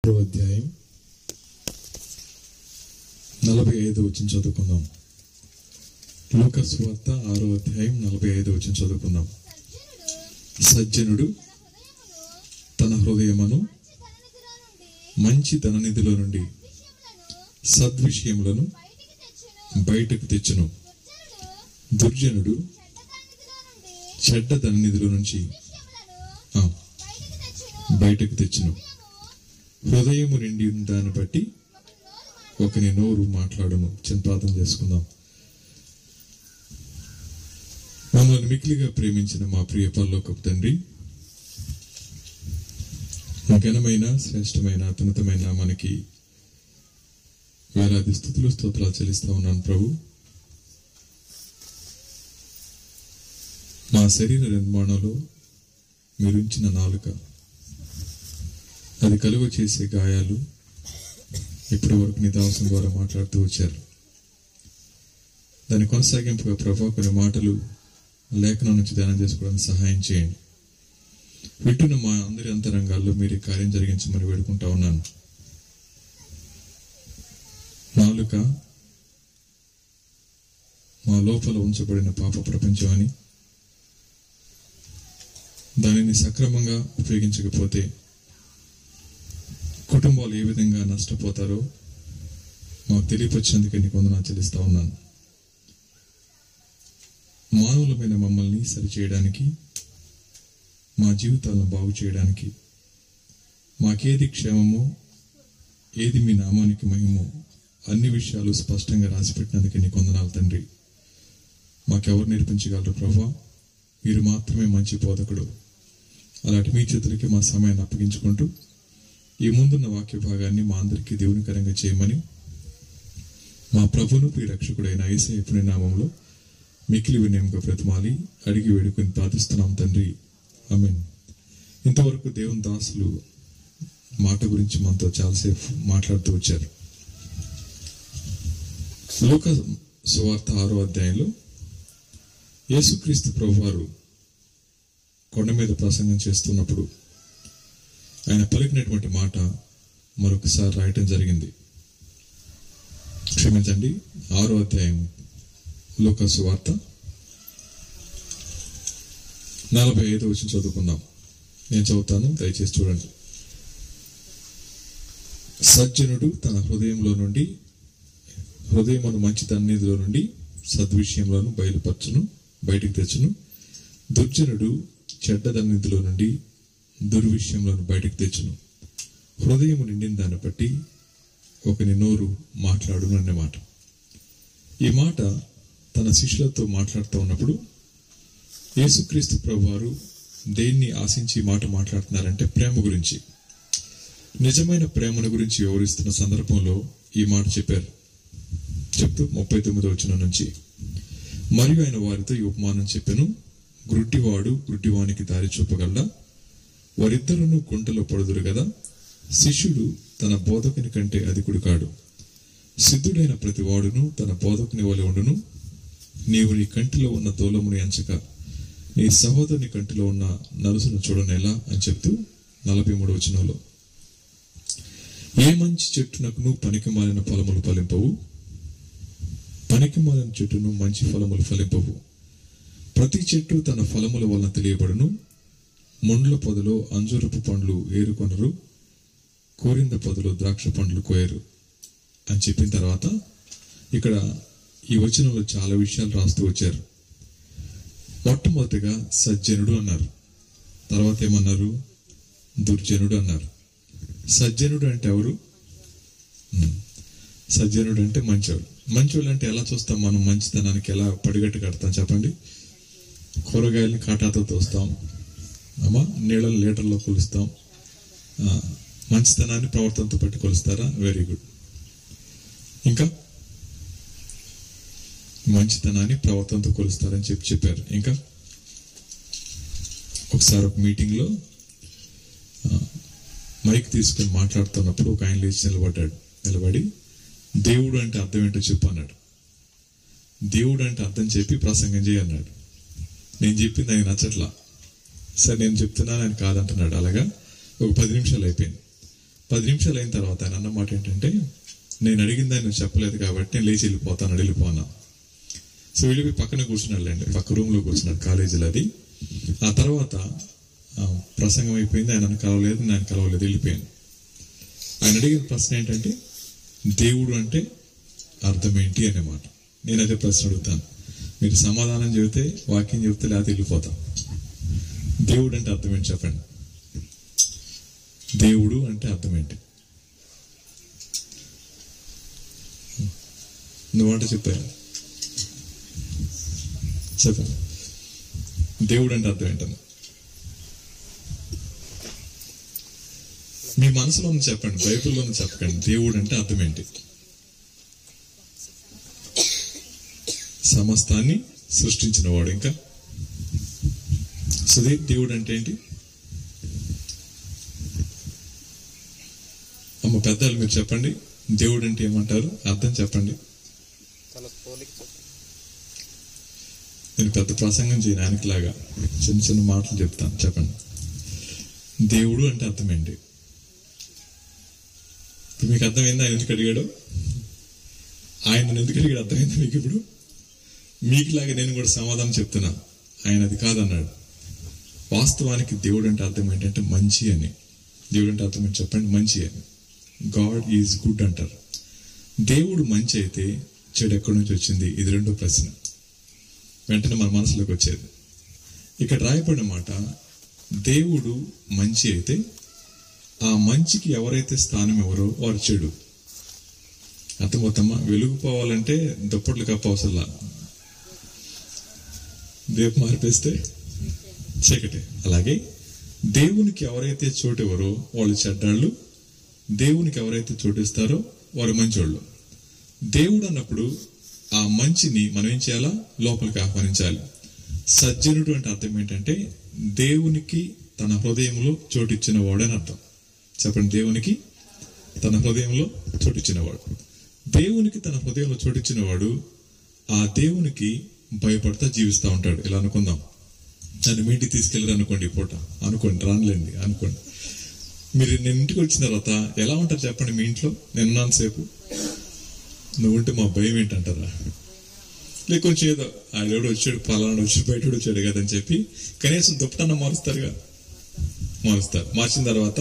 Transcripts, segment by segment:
అధ్యాయం 45 వచనం చదువుకుందాం. లూకా సువార్త 6వ అధ్యాయం 45 వచనం చదువుకుందాం. సజ్జనుడు తన హృదయమును మంచి ధననిధిలో నుండి సద్విషయములను బయటకు తెచ్చును. దుర్జనుడు చెడ్డ ధననిధిలో నుంచి బయటకు తెచ్చును. హృదయము నిండి దాన్ని బట్టి ఒకని నోరు మాట్లాడును. చింతార్థం చేసుకుందాం. మమ్మల్ని మిక్కిలిగా ప్రేమించిన మా ప్రియ పరలోకపు తండ్రి, ఘనమైన శ్రేష్టమైన అత్యున్నతమైన మనకి వేలాది స్తుతులు స్తోత్రాలు చెల్లిస్తా ఉన్నాను ప్రభు. మా శరీర నిర్మాణంలో మీరుంచిన నాలుక, అది కలుగ చేసే గాయాలు ఇప్పటి వరకు నీ దాసం ద్వారా మాట్లాడుతూ వచ్చారు. దాని కొనసాగింపుగా ప్రభా కొన్ని మాటలు లేఖనం నుంచి ధ్యానం చేసుకోవడానికి సహాయం చేయండి. వింటున్న మా అందరి అంతరంగాల్లో మీరు ఈ కార్యం జరిగించమని వేడుకుంటా ఉన్నాను. నాలుక మా లోపల ఉంచబడిన పాప ప్రపంచం అని, దానిని సక్రమంగా ఉపయోగించకపోతే కుటుంబాలు ఏ విధంగా నష్టపోతారో మాకు తెలియపరిచినందుకే నీకు వందనాలు చెల్లిస్తా ఉన్నాను. మానవులమైన మమ్మల్ని సరిచేయడానికి, మా జీవితాలను బాగు చేయడానికి, మాకేది క్షేమమో ఏది మీ నామానికి మహిమో అన్ని విషయాలు స్పష్టంగా రాసిపెట్టినందుకే నీకు వందనాలు తండ్రి. మాకెవరు నేర్పించగలరు ప్రభా? మీరు మాత్రమే మంచి బోధకుడు. అలాంటి మీ చేతులకి మా సమయాన్ని అప్పగించుకుంటూ ఈ ముందున్న వాక్య భాగాన్ని మా అందరికీ దేవునికరంగా చేయమని మా ప్రభువును ప్రియ రక్షకుడైన యేసయ్య పుణ్య నామములో మిక్కిలి వినయంగా బ్రతిమాలి అడిగి వేడుకొని ప్రార్థిస్తున్నాం తండ్రి, ఆమేన్. ఇంతవరకు దేవుని దాసులు మాట గురించి మనతో చాలాసేపు మాట్లాడుతూ వచ్చారు. లూకా సువార్త 6వ అధ్యాయంలో యేసుక్రీస్తు ప్రభువారు కొండ మీద ప్రసంగం చేస్తున్నప్పుడు ఆయన పలికినటువంటి మాట మరొకసారి రాయటం జరిగింది. క్షమించండి, 6వ అధ్యాయం లూకా సువార్త 45 వచనం చదువుకుందాం. నేను చదువుతాను, దయచేసి చూడండి. సజ్జనుడు తన హృదయమును మంచి ధననిధిలో నుండి సద్విషయములను బయటికి తెచ్చును. దుర్జనుడు చెడ్డ ధననిధిలో నుండి దుర్విషయములను బయటకు తెచ్చును. హృదయము నిండిన దాన్ని బట్టి ఒకని నోరు మాట్లాడును అనే మాట. ఈ మాట తన శిష్యులతో మాట్లాడుతూ ఉన్నప్పుడు యేసుక్రీస్తు ప్రభువారు దేన్ని ఆశించి మాట మాట్లాడుతున్నారంటే ప్రేమ గురించి, నిజమైన ప్రేమను గురించి వివరిస్తున్న సందర్భంలో ఈ మాట చెప్పారు. చెప్తూ 39వ వచనం నుంచి, మరియు ఆయన వారితో ఈ ఉపమానం చెప్పెను. గ్రుడ్డివాడు గ్రుడ్డివానికి దారి చూపగలడా? వారిద్దరును గుంటలో పడుదురు కదా. శిష్యుడు తన బోధకుని కంటే అధికుడు కాడు. సిద్ధుడైన ప్రతి వాడును తన బోధకుని వలె ఉండును. నీవు నీ కంటిలో ఉన్న దూలమును ఎంచక నీ సహోదరుని కంటిలో ఉన్న నలుసును చూడనేలా అని చెప్తూ 43వ వచనంలో, ఏ మంచి చెట్టునకును పనికి మాలిన ఫలములు ఫలింపవు, పనికి మాలిన చెట్టును మంచి ఫలములు ఫలింపవు. ప్రతి చెట్టు తన ఫలముల వలన తెలియబడును. ముండ్ల పొదలో అంజూరపు పండ్లు ఏరుకొనరు, కోరింద పొదలో ద్రాక్ష పండ్లు కోయరు అని చెప్పిన తర్వాత ఇక్కడ ఈ వచనంలో చాలా విషయాలు రాస్తూ వచ్చారు. మొట్టమొదటిగా సజ్జనుడు అన్నారు, తర్వాత ఏమన్నారు? దుర్జనుడు అన్నారు. సజ్జనుడు అంటే ఎవరు? సజ్జనుడు అంటే మంచోడు. మంచోళ్ళు అంటే ఎలా చూస్తాం మనం? మంచితనానికి ఎలా పడిగట్టు కడతాం చెప్పండి? కూరగాయలని కాటాతో తోస్తాం, నీళ్ళని లీటర్లో కొలుస్తాం. మంచితనాన్ని ప్రవర్తనతో పెట్టి కొలుస్తారా? Very good. ఇంకా మంచితనాన్ని ప్రవర్తనతో కొలుస్తారని చెప్పారు. ఇంకా ఒకసారి ఒక మీటింగ్లో మైక్ తీసుకుని మాట్లాడుతున్నప్పుడు ఒక ఆయన లేచి నిలబడి దేవుడు అంటే అర్థం ఏంటో చెప్పు అన్నాడు. దేవుడు అంటే అర్థం చెప్పి ప్రసంగం చేయన్నాడు. నేను చెప్పింది ఆయన నచ్చట్లా. సరే నేను చెప్తున్నాను, ఆయన కాదంటున్నాడు. అలాగా ఒక 10 నిమిషాలు అయిపోయింది. 10 నిమిషాలు అయిన తర్వాత ఆయన అన్నమాట ఏంటంటే, నేను అడిగింది ఆయన చెప్పలేదు కాబట్టి నేను లేచి వెళ్ళిపోనా. సో వెళ్ళిపోయి పక్కన కూర్చున్నాడులేండి, పక్క రూమ్లో కూర్చున్నాడు, కాలేజీలో అది. ఆ తర్వాత ప్రసంగం అయిపోయింది, ఆయన కలవలేదు, నేను కలవలేదు, వెళ్ళిపోయాను. ఆయన అడిగిన ప్రశ్న ఏంటంటే, దేవుడు అంటే అర్థం ఏంటి అన్నమాట. నేను అదే ప్రశ్న అడుగుతాను, మీరు సమాధానం చెబితే వాక్యం చెబితే లేకపోతే వెళ్ళిపోతాం. దేవుడు అంటే అర్థం ఏంటి చెప్పండి. దేవుడు అంటే అర్థం ఏంటి? నువ్వంటే చెప్పాను, చెప్పండి. దేవుడు అంటే అర్థం ఏంటన్నా మీ మనసులో ఉంది చెప్పండి, బైబిల్లో చెప్పకండి. దేవుడు అంటే అర్థం ఏంటి? సమస్తాన్ని సృష్టించిన వాడు. ఇంకా సుధీర్, దేవుడు అంటే ఏంటి? అమ్మ పెద్దలు మీరు చెప్పండి, దేవుడు అంటే ఏమంటారు? అర్థం చెప్పండి. నేను పెద్ద ప్రసంగం చేయను, ఆయనకిలాగా చిన్న చిన్న మాటలు చెప్తాను. చెప్పండి, దేవుడు అంటే అర్థం ఏంటి? ఇప్పుడు మీకు అర్థమైందా ఆయన ఎందుకు అడిగాడు? ఆయన ఎందుకు అడిగాడు అర్థమైందా మీకు? ఇప్పుడు మీకులాగా నేను కూడా సమాధానం చెప్తున్నా. ఆయన అది కాదన్నాడు. వాస్తవానికి దేవుడు అంటే అర్థం ఏంటంటే మంచి అని. దేవుడు అంటే అర్థం ఏంటి చెప్పండి? మంచి అని. గాడ్ ఈజ్ గుడ్ అంటారు. దేవుడు మంచి అయితే చెడు ఎక్కడి నుంచి వచ్చింది? ఇది రెండో ప్రశ్న వెంటనే మన మనసులోకి వచ్చేది. ఇక్కడ రాయబడిన మాట, దేవుడు మంచి అయితే ఆ మంచికి ఎవరైతే స్థానం ఎవరో వారు చెడు. అర్థమవుతామా? వెలుగుపోవాలంటే దుప్పట్లు కప్పవసల్లా, దీపం మారిపేస్తే చీకటి. అలాగే దేవునికి ఎవరైతే చోటెవరో వాళ్ళు చెడ్డాళ్ళు, దేవునికి ఎవరైతే చోటిస్తారో వారు మంచోళ్ళు. దేవుడు అన్నప్పుడు ఆ మంచిని మనం ఏం చేయాలా? లోపలికి ఆహ్వానించాలి. సజ్జనుడు అంటే అర్థం ఏంటంటే దేవునికి తన హృదయంలో చోటిచ్చిన వాడు అని అర్థం. చెప్పండి, దేవునికి తన హృదయంలో చోటిచ్చినవాడు. దేవునికి తన హృదయంలో చోటిచ్చిన వాడు ఆ దేవునికి భయపడతా జీవిస్తూ ఉంటాడు. ఇలా అనుకుందాం, నన్ను మీ ఇంటికి తీసుకెళ్ళరు అనుకోండి, ఈ పూట అనుకోండి, రానులేండి అనుకోండి. మీరు నేను ఇంటికి వచ్చిన తర్వాత ఎలా ఉంటారు చెప్పండి? మీ ఇంట్లో నేనున్నాను సేపు, నువ్వుంటే మా భయం ఏంటంటారా? లేక కొంచెం ఏదో ఆడెవడో వచ్చాడు, పలానా వచ్చి బయట వచ్చాడు కదని చెప్పి కనీసం దుప్పటన్నా మారుస్తారు. మార్చిన తర్వాత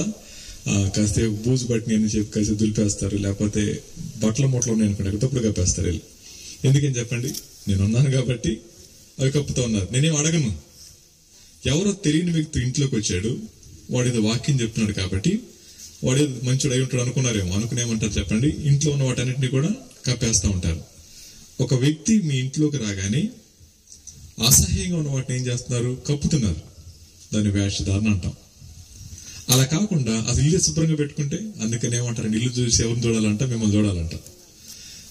కాస్త బూజు బట్టిని అని చెప్పి కాస్త దులిపేస్తారు, లేకపోతే బట్టల మూటలో నేను అనుకున్నాను తప్పుడు కప్పేస్తారు వెళ్ళి. ఎందుకని చెప్పండి? నేను ఉన్నాను కాబట్టి అవి కప్పుతూ ఉన్నారు, నేనేం అడగను. ఎవరో తెలియని వ్యక్తి ఇంట్లోకి వచ్చాడు, వాడు ఏదో వాక్యం చెప్తున్నాడు కాబట్టి వాడు ఏదో మంచోడు అయి ఉంటాడు అనుకున్నారేమో. అనుకునేమంటారు చెప్పండి? ఇంట్లో ఉన్న వాటన్నిటిని కూడా కప్పేస్తూ ఉంటారు. ఒక వ్యక్తి మీ ఇంట్లోకి రాగానే అసహ్యంగా ఉన్న వాటిని ఏం చేస్తున్నారు? కప్పుతున్నారు. దాన్ని వేషధారణ అంటాం. అలా కాకుండా అది ఇల్లు శుభ్రంగా పెట్టుకుంటే, అందుకని ఏమంటారు? ఇల్లు చూసి ఎవరిని చూడాలంట? మిమ్మల్ని చూడాలంట.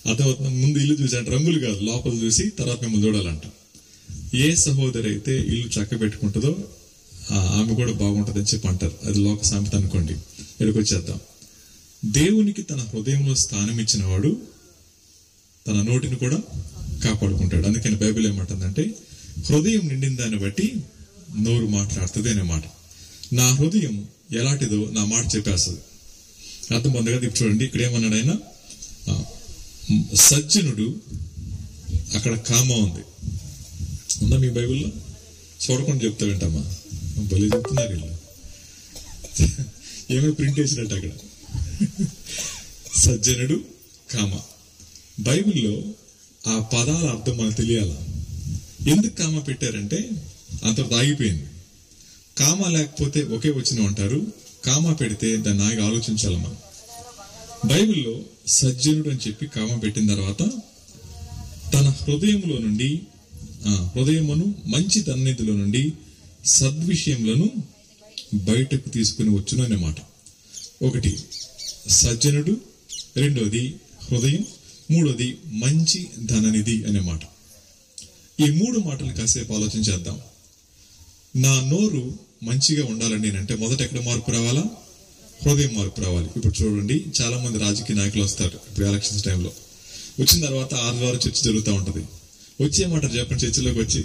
అర్థమవుతుంది? ముందు ఇల్లు చూసి అంటే రంగులు కాదు, లోపల చూసి తర్వాత మిమ్మల్ని చూడాలంట. ఏ సహోదరి అయితే ఇల్లు చక్క పెట్టుకుంటుందో ఆమె కూడా బాగుంటుంది అని చెప్పి అంటారు. అది లోక సామెత అనుకోండి. ఇక్కడికి వచ్చేద్దాం. దేవునికి తన హృదయంలో స్థానం ఇచ్చిన వాడు తన నోటిని కూడా కాపాడుకుంటాడు. అందుకని బైబిల్ ఏమంటుందంటే, హృదయం నిండిన దాన్ని బట్టి నోరు మాట్లాడుతుంది అనే మాట. నా హృదయం ఎలాంటిదో నా మాట చెప్పేస్తుంది. అర్థం పొంది కదా. ఇప్పుడు చూడండి, ఇక్కడ ఏమన్నాడు ఆయన? సజ్జనుడు, అక్కడ కామ ఉంది. ఉందా మీ బైబిల్లో? చూడకుండా చెప్తా వింటామా? భలే చెప్తున్నారు వీళ్ళు, ఏమో ప్రింట్ వేసినట్టు అక్కడ. సజ్జనుడు, కామ. బైబిల్లో ఆ పదాల అర్థం మనకు తెలియాలా? ఎందుకు కామ పెట్టారంటే అంతటితో ఆగిపోయింది. కామ లేకపోతే ఒకే వచ్చిన అంటారు, కామ పెడితే దాన్ని ఆగి ఆలోచించాలి మనం. బైబిల్లో సజ్జనుడు అని చెప్పి కామ పెట్టిన తర్వాత తన హృదయంలో నుండి, హృదయమును మంచి తన్నిధిలో నుండి సద్విషయములను బయటకు తీసుకుని వచ్చును అనే మాట. ఒకటి సజ్జనుడు, రెండోది హృదయం, మూడోది మంచి ధననిధి అనే మాట. ఈ మూడు మాటలు కాసేపు ఆలోచించేద్దాం. నా నోరు మంచిగా ఉండాలండి అంటే మొదట ఎక్కడ మార్పు రావాలా? హృదయం మార్పు రావాలి. ఇప్పుడు చూడండి, చాలా మంది రాజకీయ నాయకులు వస్తారు ఇప్పుడు ఎలక్షన్స్ టైంలో. వచ్చిన తర్వాత ఆదివారం చర్చ జరుగుతూ ఉంటది. వచ్చేయమంటారు చెప్పండి, చర్చిలోకి వచ్చి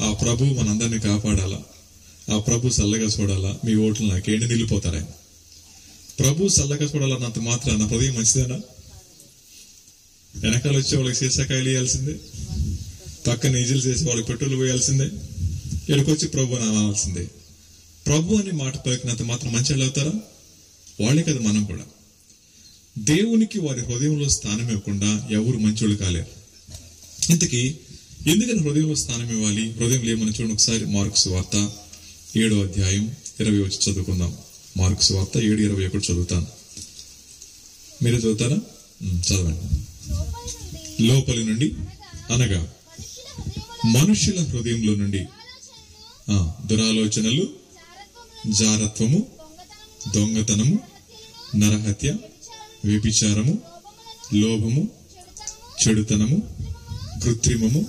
ఆ ప్రభు మనందరినీ కాపాడాలా, ఆ ప్రభు చల్లగా చూడాలా, మీ ఓట్లు నాకేంటి నిలిపోతారు ఆయన. ప్రభు చల్లకపడాలన్నంత మాత్రాన హృదయం మంచిదేనా? వెనకాల వచ్చే వాళ్ళకి సీసాకాయలు వేయాల్సిందే, పక్కన ఈజీలు చేసే వాళ్ళకి పెట్రోల్ పోయాల్సిందే, ఇక్కడికొచ్చి ప్రభు అనాల్సిందే. ప్రభు అని మాట పలికినంత మాత్రం మంచి వాళ్ళు అవుతారా? వాళ్ళే కదా మనం కూడా. దేవునికి వారి హృదయంలో స్థానం ఇవ్వకుండా ఎవరు మంచోళ్ళు కాలేరు. ఇంతకీ ఎందుకని హృదయంలో స్థానం ఇవ్వాలి? హృదయంలో ఏమని చూడండి ఒకసారి. మార్కు సువార్త 7వ అధ్యాయం 20 వచ్చి చదువుకుందాం. మార్కు సువార్త 7:21 చదువుతాను. మీరే చదువుతారా? చదవండి. లోపలి నుండి అనగా మనుషుల హృదయంలో నుండి దురాలోచనలు, జారత్వము, దొంగతనము, నరహత్య, వ్యభిచారము, లోభము, చెడుతనము, కృత్రిమము,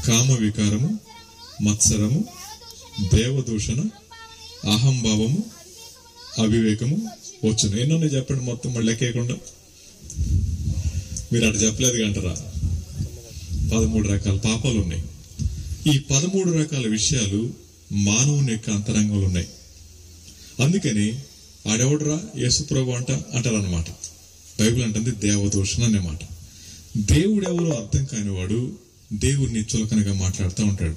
కామ వికారము, మత్సరము, దేవదూషణ, అహంభావము, అవివేకము వచ్చును. ఎన్నో చెప్పండి మొత్తం మళ్ళీ లెక్కేయకుండా. మీరు అటు చెప్పలేదు అంటారా? 13 రకాల పాపాలు ఉన్నాయి. ఈ 13 రకాల విషయాలు మానవుని యొక్క అంతరంగంలో ఉన్నాయి. అందుకని ఆడెవడరా యేసుప్రభు అంటారన్నమాట. బైబిల్ అంటుంది దేవదూషణ అనే మాట. దేవుడెవరో అర్థం కానివాడు దేవుడిని చులకనగా మాట్లాడుతూ ఉంటాడు.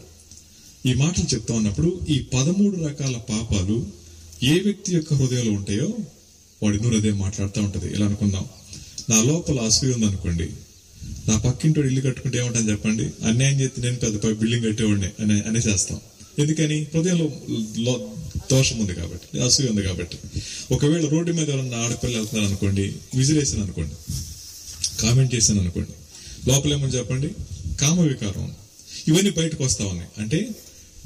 ఈ మాటలు చెప్తా ఉన్నప్పుడు ఈ 13 రకాల పాపాలు ఏ వ్యక్తి యొక్క హృదయంలో ఉంటాయో వాడి నూరు అదే మాట్లాడుతూ ఉంటది. ఇలా అనుకుందాం, నా లోపల అసూయ ఉందనుకోండి, నా పక్కింటోడు ఇల్లు కట్టుకుంటే ఏమంటాను చెప్పండి? అన్యాయం చేస్తే నేను పెద్ద బిల్డింగ్ కట్టేవాడిని అని చేస్తాం. ఎందుకని? హృదయంలో దోషం ఉంది కాబట్టి, అసూయ ఉంది కాబట్టి. ఒకవేళ రోడ్డు మీద ఎవరన్నా ఆడపిల్ల వెళ్తున్నారు అనుకోండి, విజిలేసాను అనుకోండి, కామెంట్ చేశాను అనుకోండి, లోపలేమని చెప్పండి? కామ వికారం. ఇవన్నీ బయటకు వస్తా ఉన్నాయి. అంటే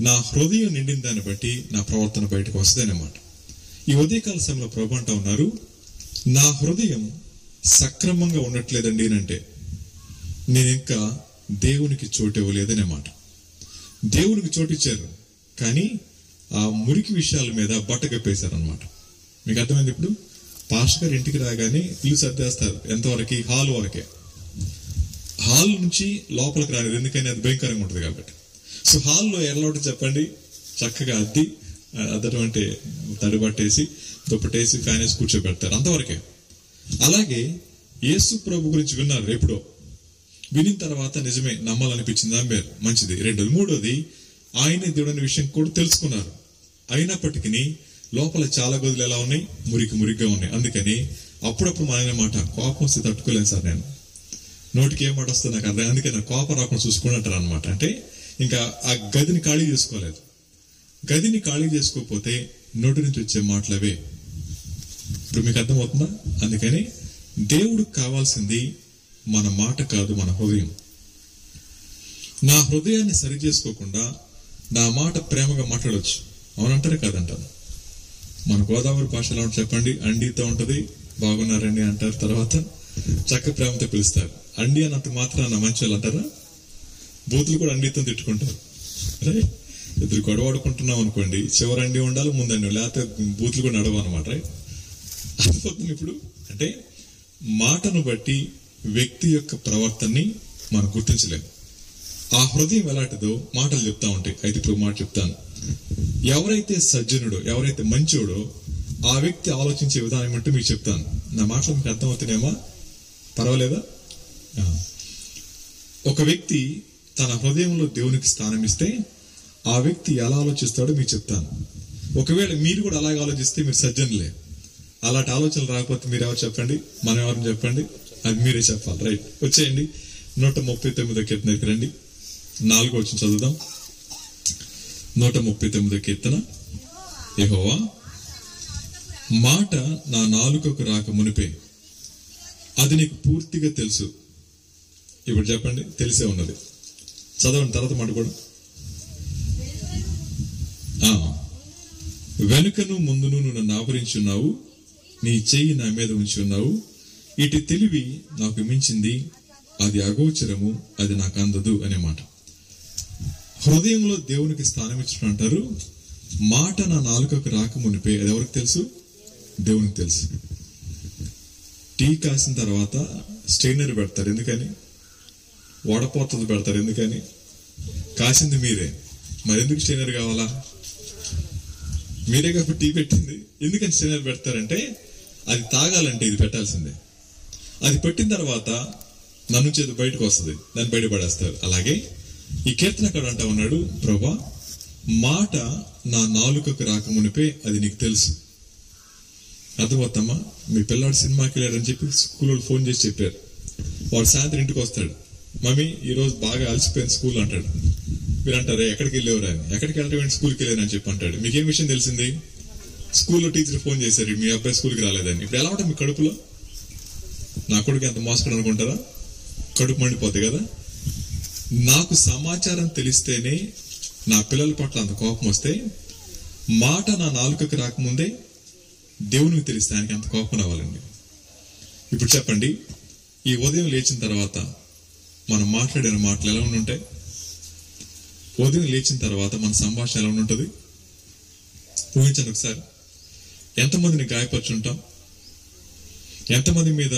నా హృదయం నిండిన దాన్ని బట్టి నా ప్రవర్తన బయటకు వస్తుందన్నమాట. ఈ ఉదయకాల సమయంలో ప్రభు అంటా ఉన్నారు, నా హృదయం సక్రమంగా ఉండట్లేదండి అంటే నేను ఇంకా దేవునికి చోటు ఇవ్వలేదనే మాట. దేవునికి చోటు ఇచ్చారు, కానీ ఆ మురికి విషయాల మీద బట్ట కప్పేశారనమాట. మీకు అర్థమైంది? ఇప్పుడు పాస్టర్ గారు ఇంటికి రాగానే ఇల్లు సర్దేస్తారు. ఎంతవరకు? హాల్ వరకే. హాల్ నుంచి లోపలికి రాలేదు, ఎందుకని అది భయంకరంగా ఉంటుంది కాబట్టి. సో హాల్లో ఎలా ఉంటుంది చెప్పండి? చక్కగా అద్దడం అంటే తడిబట్టేసి, దుప్పటేసి, ఫ్యాన్ వేసి కూర్చోబెడతారు, అంతవరకే. అలాగే యేసు ప్రభు గురించి విన్నారు ఎప్పుడో, వినిన తర్వాత నిజమే నమ్మాలనిపించింది, నమ్మారు, మంచిది. రెండోది. మూడోది, ఆయనే దేవుడనే విషయం కూడా తెలుసుకున్నారు. అయినప్పటికీ లోపల చాలా గదులు ఎలా ఉన్నాయి? మురికిగా ఉన్నాయి. అందుకని అప్పుడప్పుడు మన మాట కోపం వస్తే తట్టుకోలేను సార్, నేను నోటికి ఏం మాట వస్తుంది నాకు అర్థం, అందుకే నాకు కోపం రాకుండా చూసుకుని అంటారు అనమాట. అంటే ఇంకా ఆ గదిని ఖాళీ చేసుకోలేదు. గదిని ఖాళీ చేసుకోకపోతే నోటి నుంచి వచ్చే మాటలవే. ఇప్పుడు మీకు అర్థమవుతుందా? అందుకని దేవుడికి కావాల్సింది మన మాట కాదు, మన హృదయం. నా హృదయాన్ని సరి చేసుకోకుండా నా మాట ప్రేమగా మాట్లాడవచ్చు, అవునంటారే కాదంటారు. మన గోదావరి భాషలో ఉంటుంది చెప్పండి, అండితో ఉంటది, బాగున్నారండి అంటారు, తర్వాత చక్క ప్రేమతో పిలుస్తారు. అండి అన్నంత మాత్రాన మంచి వాళ్ళు అంటారా? బూతులు కూడా అండితో తిట్టుకుంటారు. రైట్? ఇద్దరు గొడవడుకుంటున్నాం అనుకోండి, చివరి అండి ఉండాలి, ముందండి, లేకపోతే బూతులు కూడా నడవు అనమాట. రైట్? అర్థమవుతుంది ఇప్పుడు? అంటే మాటను బట్టి వ్యక్తి యొక్క ప్రవర్తనని మనం గుర్తించలేము. ఆ హృదయం ఎలాంటిదో మాటలు చెప్తా ఉంటాయి. అయితే ఇప్పుడు మాట చెప్తాను. ఎవరైతే సజ్జనుడో, ఎవరైతే మంచోడో ఆ వ్యక్తి ఆలోచించే విధానం ఏమంటే మీకు చెప్తాను. నా మాటలు మీకు అర్థమవుతున్నాయేమా? పర్వాలేదా? ఒక వ్యక్తి తన హృదయంలో దేవునికి స్థానం ఇస్తే ఆ వ్యక్తి ఎలా ఆలోచిస్తాడో మీకు చెప్తాను. ఒకవేళ మీరు కూడా అలాగే ఆలోచిస్తే మీరు సజ్జనులే. అలాంటి ఆలోచనలు రాకపోతే మీరు ఎవరు చెప్పండి? మనం ఎవరిని చెప్పండి? అది మీరే చెప్పాలి. రైట్? వచ్చేయండి 139 కీర్తన దగ్గర రండి. 4వ వచనం చదువుదాం. 139 కీర్తన. యెహోవా మాట నా నాలుకకు రాక మునిపే అది నీకు పూర్తిగా తెలుసు. ఇప్పుడు చెప్పండి, తెలిసే ఉన్నది. చదవండి తర్వాత మాట కూడా. వెనుకను ముందును నువ్వు నన్ను ఆవరించి ఉన్నావు, నీ చెయ్యి నా మీద ఉంచి ఉన్నావు. ఇటు తెలివి నాకు మించింది, అది అగోచరము, అది నాకు అందదు అనే మాట. హృదయంలో దేవునికి స్థానం ఇచ్చిన అంటారు, మాట నా నాలుకకు రాక మునిపే అది ఎవరికి తెలుసు? దేవునికి తెలుసు. టీ కాసిన తర్వాత స్టెయినర్ పెడతారు, ఎందుకని? వడపోతది పెడతారు, ఎందుకని? కాసింది మీరే, మరెందుకు స్టెయినర్ కావాలా? మీరే కాబట్టి టీ పెట్టింది. ఎందుకని స్టెయినర్ పెడతారంటే అది తాగాలంటే ఇది పెట్టాల్సిందే. అది పెట్టిన తర్వాత నా నుంచి అది బయటకు వస్తుంది, దాన్ని బయటపడేస్తారు. అలాగే ఈ కీర్తనకారుడు అంటా ఉన్నాడు, ప్రభా మాట నా నాలుకకు రాకమునిపే అది నీకు తెలుసు. అర్థమవుతామా? మీ పిల్లాడు సినిమాకి వెళ్ళాడని చెప్పి స్కూల్లో ఫోన్ చేసి చెప్పారు. వాడు సాయంత్రం ఇంటికి వస్తాడు, మమ్మీ ఈరోజు బాగా అలసిపోయింది స్కూల్ అంటాడు. మీరు అంటారు ఎక్కడికి వెళ్ళేవారు అని. ఎక్కడికి వెళ్ళటం స్కూల్కి వెళ్ళానని చెప్పి అంటాడు. మీకేం విషయం తెలిసింది? స్కూల్లో టీచర్ ఫోన్ చేశారు మీ అబ్బాయి స్కూల్కి రాలేదని. ఇప్పుడు ఎలా ఉంటుంది మీ కడుపులో? నా కొడుకు ఎంత మోసకడు అనుకుంటారా? కడుపు మండిపోతుంది కదా. నాకు సమాచారం తెలిస్తేనే నా పిల్లల పట్ల అంత కోపం వస్తే, మాట నా నాలుకకు రాకముందే దేవునికి తెలిస్తే ఆయనకి అంత కోపం రావాలండి. ఇప్పుడు చెప్పండి, ఈ ఉదయం లేచిన తర్వాత మనం మాట్లాడిన మాటలు ఎలా ఉంటాయి? ఉదయం లేచిన తర్వాత మన సంభాషణ ఎలా ఉంటుంది? ఊహించండి ఒకసారి. ఎంతమందిని గాయపరుచుంటాం, ఎంతమంది మీద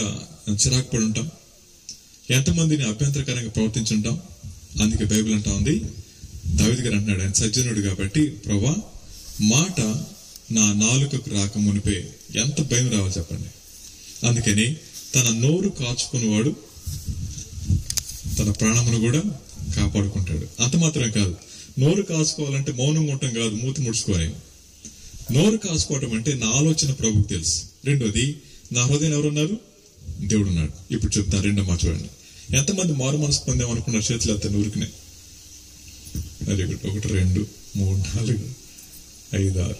చిరాకు పడి ఉంటాం, ఎంతమందిని అభ్యంతరకరంగా ప్రవర్తించుంటాం. అందుకే బైబిల్ అంటా ఉంది, దావీదు గారు అంటున్నాడు, ఆయన సజ్జనుడు కాబట్టి, ప్రభా మాట నా నాలుకకు రాకమునిపే ఎంత భయం రావాలి చెప్పండి. అందుకని తన నోరు కాచుకునేవాడు తన ప్రాణమును కూడా కాపాడుకుంటాడు. అంత మాత్రమే కాదు, నోరు కాచుకోవాలంటే మౌనంగా ఉండటం కాదు, మూతి ముడుచుకోని. నోరు కాచుకోవటం అంటే నా ఆలోచన ప్రభుకు తెలుసు. రెండోది, నా హృదయం ఎవరున్నారు? దేవుడు ఉన్నాడు. ఇప్పుడు చెప్తా రెండో మాట చూడండి. ఎంతమంది మారు మనసు పొందామనుకున్నారు? చేతులు ఎత్తండి ఊరికినే. మరి 1 2 3 4 5 6.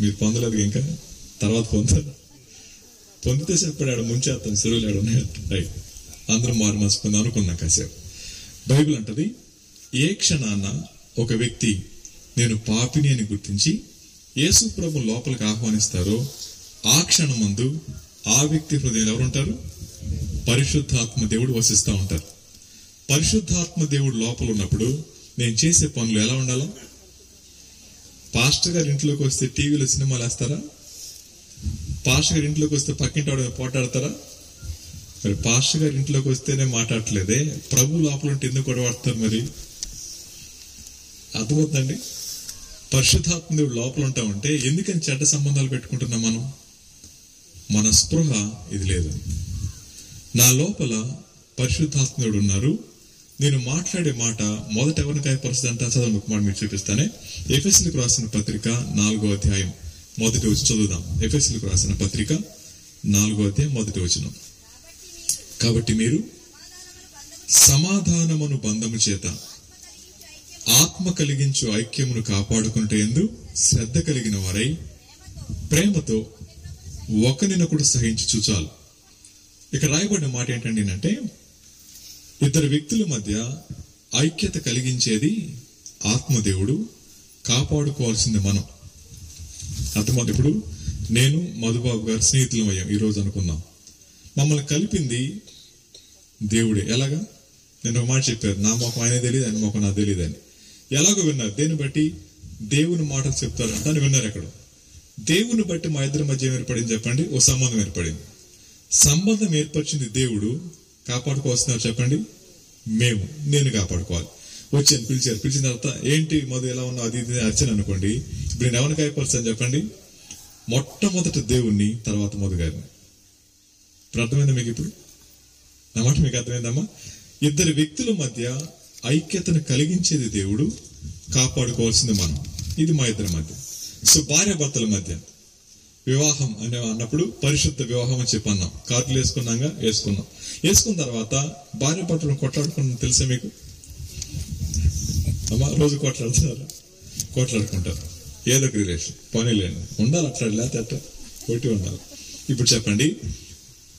మీరు పొందలేదు ఇంకా, తర్వాత పొందారు. పొందితే చెప్పాడు ముంచేస్తాను, చెరువులు రైట్. అందరం మారు మనసు పొందాం అనుకున్నాం కాసేపు. బైబిల్ అంటది, ఏ క్షణాన ఒక వ్యక్తి నేను పాపిని అని గుర్తించి యేసు ప్రభు లోపలికి ఆహ్వానిస్తారో ఆ క్షణమందు ఆ వ్యక్తి హృదయంలో ఎవరుంటారు? పరిశుద్ధాత్మ దేవుడు వసిస్తూ ఉంటారు. పరిశుద్ధాత్మ దేవుడు లోపల ఉన్నప్పుడు నేను చేసే పనులు ఎలా ఉండాలా? పాస్టర్ గారి ఇంట్లోకి వస్తే టీవీలో సినిమాలు వేస్తారా? పాస్టర్ గారి ఇంట్లోకి వస్తే పక్కింటి పోటాడతారా? మరి పాస్టర్ గారి ఇంట్లోకి వస్తేనే మాట్లాడట్లేదే, ప్రభు లోపల ఉంటే ఎందుకు గొడవడతారు? మరి అర్థమవుతుందండి. పరిశుద్ధాత్మ దేవుడు లోపల ఉంటామంటే ఎందుకని చెడ్డ సంబంధాలు పెట్టుకుంటున్నాం మనం? మన స్పృహ ఇది లేదు. నా లోపల పరిశుద్ధాత్మ దేవుడు ఉన్నారు. నేను మాట్లాడే మాట మొదట ఎవరిని గాయపరుస్తుంది అంట? చదవండి, మాట మీరు చూపిస్తానే. ఎఫెసీయులకు రాసిన పత్రిక 4వ అధ్యాయం 1వ వచనం చదువుదాం. ఎఫెసీయులకు రాసిన పత్రిక 4వ అధ్యాయం 1వ వచనం. కాబట్టి మీరు సమాధానమును బంధము చేత ఆత్మ కలిగించు ఐక్యమును కాపాడుకుంటే యందు శ్రద్ధ కలిగిన వారై ప్రేమతో ఒకరినొకడు సహించి చూచాలి. ఇక్కడ రాయబడిన మాట ఏంటండి అంటే, ఇద్దరు వ్యక్తుల మధ్య ఐక్యత కలిగించేది ఆత్మదేవుడు, కాపాడుకోవాల్సింది మనం. అర్థమవుతుంది. ఇప్పుడు నేను మధుబాబు గారు స్నేహితులం అయ్యాం ఈ రోజు అనుకున్నాం. మమ్మల్ని కలిపింది దేవుడే. ఎలాగా? నేను ఒక మాట చెప్పారు, నా మొఖం ఆయన తెలియదు, ఆయన మొఖం నాకు తెలియదు అని. ఎలాగో విన్నారు? దేన్ని బట్టి? దేవుని మాటలు చెప్తారు అని విన్నారు. ఎక్కడ? దేవుని బట్టి మా ఇద్దరి మధ్య ఏర్పడింది చెప్పండి? ఓ సంబంధం ఏర్పడింది. సంబంధం ఏర్పరిచింది దేవుడు, కాపాడుకోవాల్సినారు చెప్పండి? మేము. నేను కాపాడుకోవాలి. వచ్చాను, పిలిచారు. పిలిచిన తర్వాత ఏంటి మధు ఎలా ఉన్నావు అది ఇది అర్చన అనుకోండి. ఇప్పుడు నేను ఎవరిని కాయపరుస్తాను చెప్పండి? మొట్టమొదటి దేవుణ్ణి, తర్వాత మధు గారిని. ఇప్పుడు అర్థమైందా మీకు? ఇప్పుడు నా మాట మీకు అర్థమైందమ్మా? ఇద్దరు వ్యక్తుల మధ్య ఐక్యతను కలిగించేది దేవుడు, కాపాడుకోవాల్సింది మనం. ఇది మా ఇద్దరి మధ్య. సో భార్య భర్తల మధ్య వివాహం అన్నప్పుడు పరిశుద్ధ వివాహం అని చెప్పి అన్నాం. కార్డులు వేసుకున్న తర్వాత భార్య భర్తలు కొట్లాడుకున్నాం తెలుసా మీకు? అమ్మా రోజు కొట్లాడుకుంటారు. ఏదో ఒక రిలేషన్ పని లేని ఉండాలి, అట్లా లేకపోతే అట్లా కొట్టి ఉండాలి. ఇప్పుడు చెప్పండి,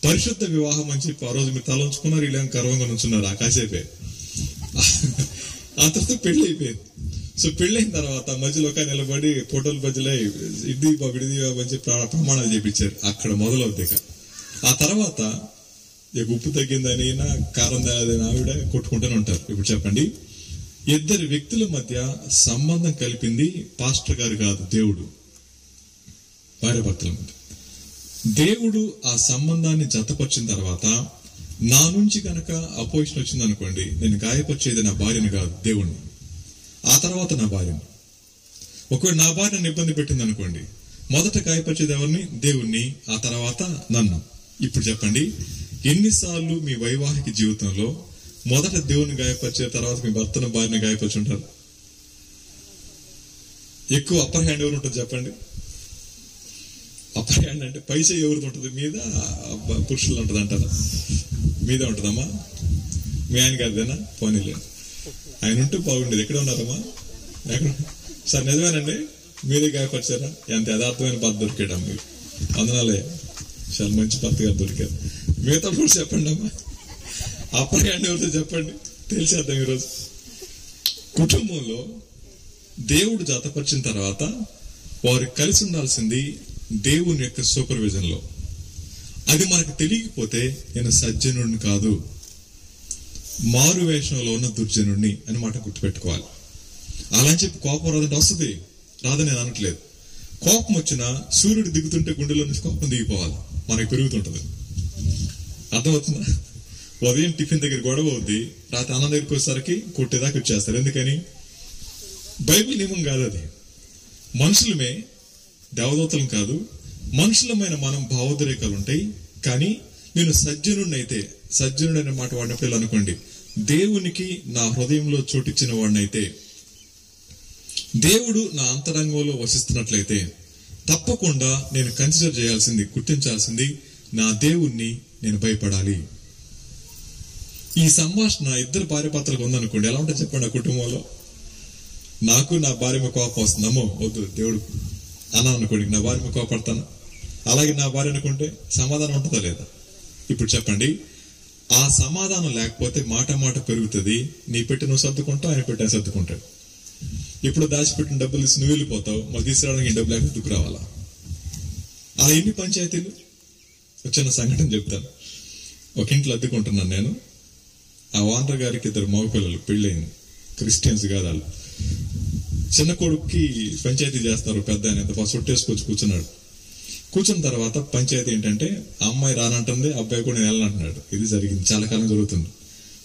పరిశుద్ధ వివాహం అని చెప్పి ఆ రోజు మీరు తల ఉంచుకున్నారు, ఇలా గర్వంగా నుంచున్నారు ఆ కాసేపే. ఆ తర్వాత పెళ్లి అయిపోయింది. సో పెళ్ళైన తర్వాత మధ్యలో ఒక నిలబడి ఫోటోలు మధ్యలో ఇది విడిది అని చెప్పి ప్రమాణాలు చేపించారు. అక్కడ మొదలవుతాయి. ఆ తర్వాత ఉప్పు తగ్గిందని కారం తేదని ఆవిడ కొట్టుకుంటూనే ఉంటారు. ఇప్పుడు చెప్పండి, ఇద్దరు వ్యక్తుల మధ్య సంబంధం కలిపింది పాస్టర్ గారు కాదు, దేవుడు. భార్య భర్తల మధ్య దేవుడు ఆ సంబంధాన్ని జతపరిచిన తర్వాత నా నుంచి కనుక అపోజిషన్ వచ్చింది అనుకోండి, నేను గాయపరిచేది నా భార్యను కాదు, దేవుణ్ణి. ఆ తర్వాత నా భార్యను. ఒకవేళ నా భార్య నన్ను ఇబ్బంది పెట్టింది అనుకోండి, మొదట గాయపరిచేది ఎవరిని? దేవుణ్ణి, ఆ తర్వాత నన్ను. ఇప్పుడు చెప్పండి, ఎన్నిసార్లు మీ వైవాహిక జీవితంలో మొదట దేవుని గాయపరిచే తర్వాత మీ భర్తను భార్యని గాయపరుచుంటారు? ఎక్కువ అప్పర్ హ్యాండ్ ఎవరు ఉంటుంది చెప్పండి? అప్పర్ హ్యాండ్ అంటే పైసా ఎవరిది ఉంటుంది? మీద పురుషులు ఉంటుంది అంటారా? మీద ఉంటుందమ్మా. మీ ఆయన కాదేనా? పోనీలే, ఆయన ఉంటూ బాగుండేది. ఎక్కడ ఉన్నారమ్మా? ఎక్కడ సార్? నిజమేనండి, మీరే గాయపరిచారా? ఎంత యథార్థమైన భర్త దొరికాడమ్మా మీరు. వందనాలే, చాలా మంచి భర్త గారు దొరికారు. మిగతా కూడా చెప్పండి అమ్మా. అప్పర్ హ్యాండ్ ఎవరితో చెప్పండి, తెలిసేద్దాం ఈరోజు. కుటుంబంలో దేవుడు జతపరిచిన తర్వాత వారు కలిసి ఉండాల్సింది దేవుని యొక్క సూపర్విజన్ లో. అది మనకు తెలియకపోతే నేను సజ్జనుడిని కాదు, మారు వేషంలో ఉన్న దుర్జనుడిని అని మాట గుర్తుపెట్టుకోవాలి. అలా అని చెప్పి కోపం రాదంటే వస్తుంది, రాదని నేను అనట్లేదు. కోపం వచ్చినా సూర్యుడు దిగుతుంటే గుండెలో నుంచి కోపం దిగిపోవాలి, మనకి పెరుగుతుంటది. అర్థమవుతుందా? ఉదయం టిఫిన్ దగ్గర గొడవ అవుద్ది, రాత్రి అన్నం దగ్గరికి వచ్చేసరికి కొట్టేదాకా వచ్చేస్తారు. ఎందుకని? బైబిల్ నియమం కాదు అది. మనుషులమే, దేవదూతలం కాదు, మనుషులమైన మనం భావోద్రేకాలు ఉంటాయి. కానీ నేను సజ్జనుడిని అయితే, సజ్జనుడు అనే మాట వాడినప్పుడు అనుకోండి, దేవునికి నా హృదయంలో చోటిచ్చిన వాడినైతే, దేవుడు నా అంతరంగంలో వసిస్తున్నట్లయితే తప్పకుండా నేను కన్సిడర్ చేయాల్సింది, గుర్తించాల్సింది, నా దేవుణ్ణి నేను భయపడాలి. ఈ సంభాషణ ఇద్దరు భార్య భర్తలకు ఉందనుకోండి, ఎలా ఉంటుంది చెప్పండి? ఆ కుటుంబంలో నాకు నా భార్య మీద కోపం వస్తుందమ్మో, వద్దు దేవుడు అన్నా అనుకోండి, నా భార్య మీద కోపడతాను. అలాగే నా భార్య అనుకుంటే సమాధానం ఉంటుందా లేదా? ఇప్పుడు చెప్పండి, ఆ సమాధానం లేకపోతే మాట మాట పెరుగుతుంది. నీ పెట్టి నువ్వు సర్దుకుంటావు, ఆయన పెట్టి ఆయన సర్దుకుంటాడు. ఇప్పుడు దాచిపెట్టిన డబ్బులు ఇసి నువ్వు వెళ్ళిపోతావు, మళ్ళీ తీసుకురావడానికి డబ్బులు లేకపోతే దుక్కు రావాలా? అలా ఎన్ని పంచాయతీలు. వచ్చిన సంఘటన చెప్తాను. ఒక ఇంట్లో అద్దెకుంటున్నాను నేను. ఆ ఓనర్ గారికి 2 మగపిల్లలు, పెళ్ళయింది, క్రిస్టియన్స్ కాదు వాళ్ళు. చిన్న కొడుక్కి పంచాయతీ చేస్తారు, పెద్ద ఆయన ఫస్ట్ ఒట్టేసుకొచ్చి కూర్చున్నాడు. కూర్చున్న తర్వాత పంచాయతీ ఏంటంటే, ఆ అమ్మాయి రానంటుంది, అబ్బాయి కూడా నేను వెళ్ళనంటున్నాడు. ఇది జరిగింది, చాలా కాలం జరుగుతుంది.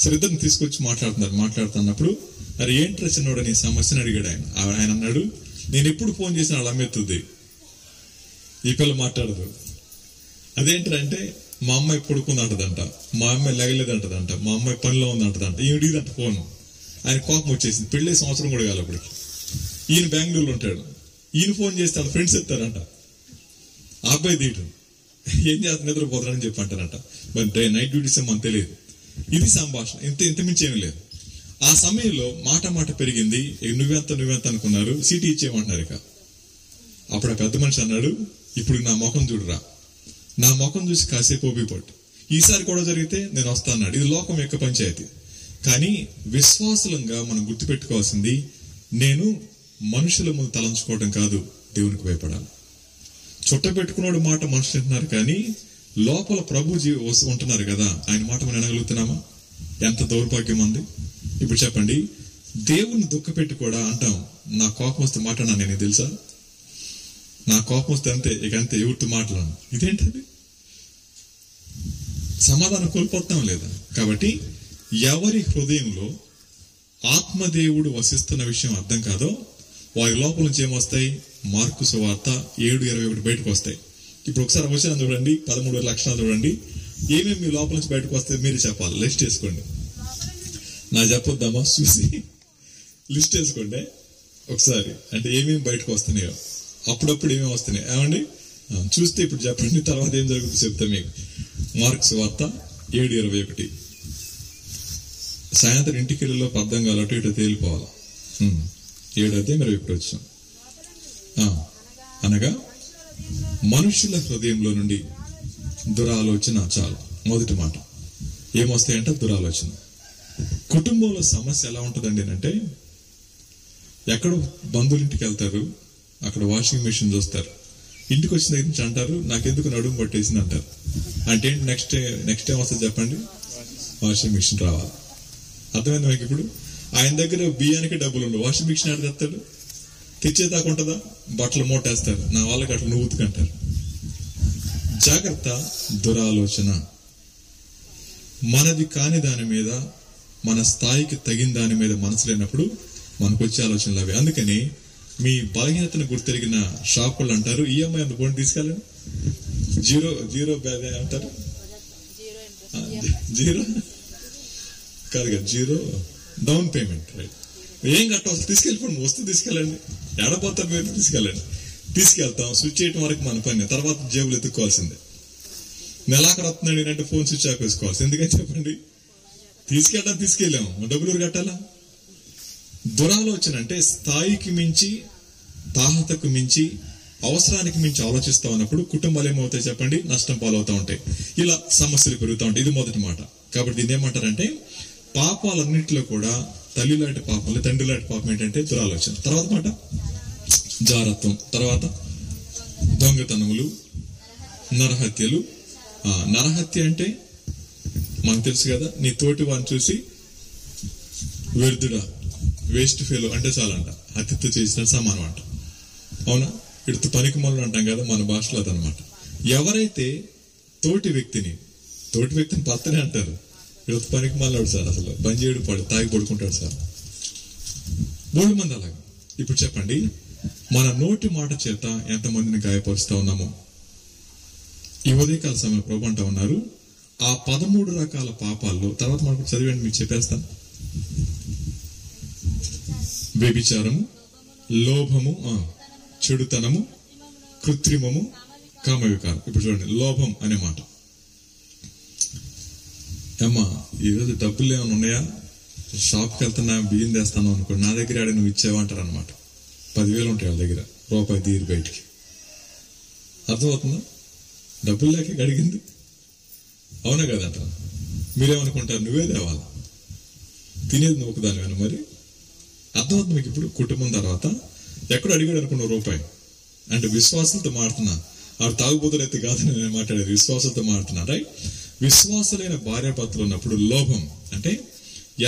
సరే, ఇద్దరిని తీసుకొచ్చి మాట్లాడుతున్నప్పుడు మరి ఏంట్రా చిన్నోడు నీ సమస్యను అడిగాడు ఆయన. ఆయన అన్నాడు, నేను ఎప్పుడు ఫోన్ చేసినా వాళ్ళ అమ్మెత్తుద్ది, ఈ పిల్ల మాట్లాడదు. అదేంటంటే, మా అమ్మాయి పడుకుందంటదంట, మా అమ్మాయి లెగలేదంటదంట, మా అమ్మాయి పనిలో ఉందంటదంట, ఈయనడిదంట ఫోన్. ఆయన కోపం వచ్చేసింది. పెళ్ళే సంవత్సరం కూడా కాదు అప్పటికి. ఈయన బెంగళూరులో ఉంటాడు. ఈయన ఫోన్ చేస్తే వాళ్ళ ఫ్రెండ్స్ ఎత్తారంట, ఆ అబ్బాయి తీయటం, ఏం చేస్తా నిద్రపోతారని చెప్పి అంటారంట. మరి నైట్ డ్యూటీస్ మనకు తెలియదు. ఇది సంభాషణ, ఇంత మించి ఏమీ లేదు. ఆ సమయంలో మాట పెరిగింది. నువ్వెంత అనుకున్నారు, సీటీ ఇచ్చేయమంటున్నారు. ఇక అప్పుడు ఆ పెద్ద మనిషి అన్నాడు, ఇప్పుడు నా ముఖం చూడరా, నా ముఖం చూసి కాసేపు ఓపిపట్టు, ఈసారి కూడా జరిగితే నేను వస్తా అన్నాడు. ఇది లోకం యొక్క పంచాయతీ. కానీ విశ్వాసులంగా మనం గుర్తుపెట్టుకోవాల్సింది, నేను మనుషుల ముందు తలంచుకోవడం కాదు, దేవునికి భయపడాలి. చుట్ట పెట్టుకున్నాడు మాట మనుషులు అంటున్నారు, కానీ లోపల ప్రభు ఉంటున్నారు కదా, ఆయన మాట మనం వినగలుగుతున్నామా? ఎంత దౌర్భాగ్యం ఉంది. ఇప్పుడు చెప్పండి, దేవుని దుఃఖపెట్టి కూడా అంటాం, నా కోపం వస్తే మాట్లాడినా నేను, తెలుసా, నా కోపం వస్తే అంతే, ఇక అంతే, ఎవరితో మాట్లాడను. ఇదేంటది? సమాధానం కోల్పోతాం లేదా? కాబట్టి ఎవరి హృదయంలో ఆత్మదేవుడు వసిస్తున్న విషయం అర్థం కాదో వారి లోపల నుంచి ఏమొస్తాయి? మార్కు సువార్త 7:21 బయటకు వస్తాయి. ఇప్పుడు ఒకసారి వచనం చూడండి, 13 లక్షణాలు చూడండి. ఏమేమి మీ లోపల నుంచి బయటకు వస్తాయి మీరు చెప్పాలి, లిస్ట్ చేసుకోండి. నా చెప్పొద్దామా? చూసి లిస్ట్ వేసుకోండి ఒకసారి, అంటే ఏమేమి బయటకు వస్తున్నాయో, అప్పుడప్పుడు ఏమేమి వస్తున్నాయి ఏమండి చూస్తే ఇప్పుడు చెప్పండి, తర్వాత ఏం జరుగుతుందో చెప్తా మీకు. మార్కు సువార్త 7:21. సాయంత్రం ఇంటికి వెళ్ళలో అర్థం కావాలి, అటు ఇటు తేలిపోవాలి. 7:21 వచ్చాం. అనగా మనుషుల హృదయంలో నుండి దురాలోచన చాలు. మొదటి మాట ఏమొస్తాయంటే దురాలోచన. కుటుంబంలో సమస్య ఎలా ఉంటుందండి అంటే, ఎక్కడో బంధువులింటికి వెళ్తారు, అక్కడ వాషింగ్ మెషిన్ చూస్తారు, ఇంటికి వచ్చిన దగ్గర నుంచి అంటారు, నాకెందుకు నడుము పట్టేసింది అంటారు. అంటే నెక్స్ట్ ఏం వస్తుంది చెప్పండి? వాషింగ్ మెషిన్ రావాలి. అర్థమైంది మీకు? ఇప్పుడు ఆయన దగ్గర బియ్యానికి డబ్బులు ఉండవు, వాషింగ్ మెషిన్ ఆడ తెస్తాడు, తెచ్చేదాకా ఉంటుందా? బట్టలు మూటేస్తారు, నా వాళ్ళకి అట్లా నువ్వు ఉతుకంటారు. జాగ్రత్త, దురాలోచన. మనది కాని దాని మీద, మన స్థాయికి తగిన దాని మీద మనసు లేనప్పుడు మనకు వచ్చే ఆలోచనలు అవి. అందుకని మీ బలహీనతను గుర్తెరిగిన షాపులు అంటారు ఈఎంఐ అంత పోనీ తీసుకెళ్ళండి, జీరో బ్యాగ్ అంటారు, జీరో కాదు కదా, జీరో డౌన్ పేమెంట్, రైట్. ఏం కట్టవలసి తీసుకెళ్ళిపోండి, వస్తువు తీసుకెళ్ళండి, ఎడపోతారు మీరు తీసుకెళ్ళండి. తీసుకెళ్తాం, స్విచ్ చేయటం వరకు మన పని, తర్వాత జేబులు ఎత్తుక్కోవాల్సిందే. నెలాఖరు వస్తుందండి అంటే ఫోన్ స్విచ్ ఆఫ్ వేసుకోవాల్సి, ఎందుకని చెప్పండి, తీసుకెళ్ళాము, డబ్బులు కట్టాలా. దురాలోచన అంటే స్థాయికి మించి, తాహతకు మించి, అవసరానికి మించి ఆలోచిస్తా ఉన్నప్పుడు కుటుంబాలు ఏమవుతాయి చెప్పండి, నష్టం పాలవుతా ఉంటాయి, ఇలా సమస్యలు పెరుగుతూ ఉంటాయి. ఇది మొదటి మాట. కాబట్టి దీన్ని ఏమంటారంటే పాపాలన్నింటిలో కూడా తల్లి లాంటి పాపం, తండ్రి లాంటి పాపం ఏంటంటే దురాలోచన. తర్వాత మాట జారత్వం, తర్వాత దొంగతనములు, నరహత్యలు. నరహత్య అంటే మనకు తెలుసు కదా, నీ తోటి వారిని చూసి వ్యర్థుడా, వేస్ట్ ఫెలో అంటే చాలంట, హత్యతో చేసిన సమానం అంట. అవునా, ఇటు పనికి మొదలు అంటాం కదా మన భాషలో, అదనమాట. ఎవరైతే తోటి వ్యక్తిని భర్తనే అంటారు, ఇటు పనికి మొదలాడు సార్, అసలు పని చేయడు, తాగి పడుకుంటాడు సార్, 3 మంది అలాగా. ఇప్పుడు చెప్పండి, మన నోటి మాట చేత ఎంతమందిని గాయపరుస్తా ఉన్నామో. ఈ ఉదయకాల సమయంలో ప్రభు అంటా ఉన్నారు, ఆ 13 రకాల పాపాల్లో, తర్వాత మనకు చదివండి మీకు చెప్పేస్తాను. వ్యభిచారము, లోభము, చెడుతనము, కృత్రిమము, కామవికారం. ఇప్పుడు చూడండి, లోభం అనే మాట. అమ్మా ఈరోజు డబ్బులు ఏమైనా ఉన్నాయా, షాప్కి వెళ్తున్నా, బియ్యం తెస్తాను అనుకో, నా దగ్గర ఆడ నువ్వు ఇచ్చేవంటారు అనమాట. 10,000 ఉంటాయి వాళ్ళ దగ్గర, రూపాయి తీరు బయటికి. అర్థమవుతుందా, డబ్బులు లేక అడిగింది, అవునా కదంట. మీరేమనుకుంటారు, నువ్వే తేవాలా, తినేది నువ్వు దానివేనా మరి. అర్థమవుతుంది మీకు. ఇప్పుడు కుటుంబం తర్వాత ఎక్కడ అడిగాడు అనుకున్న రూపాయి అంటే విశ్వాసాలతో మాడుతున్నా, ఆడు తాగుబోతులైతే కాదని నేను మాట్లాడేది, విశ్వాసాలతో మాడుతున్నా, రైట్. విశ్వాసులైన భార్యాభర్తలు ఉన్నప్పుడు లోభం అంటే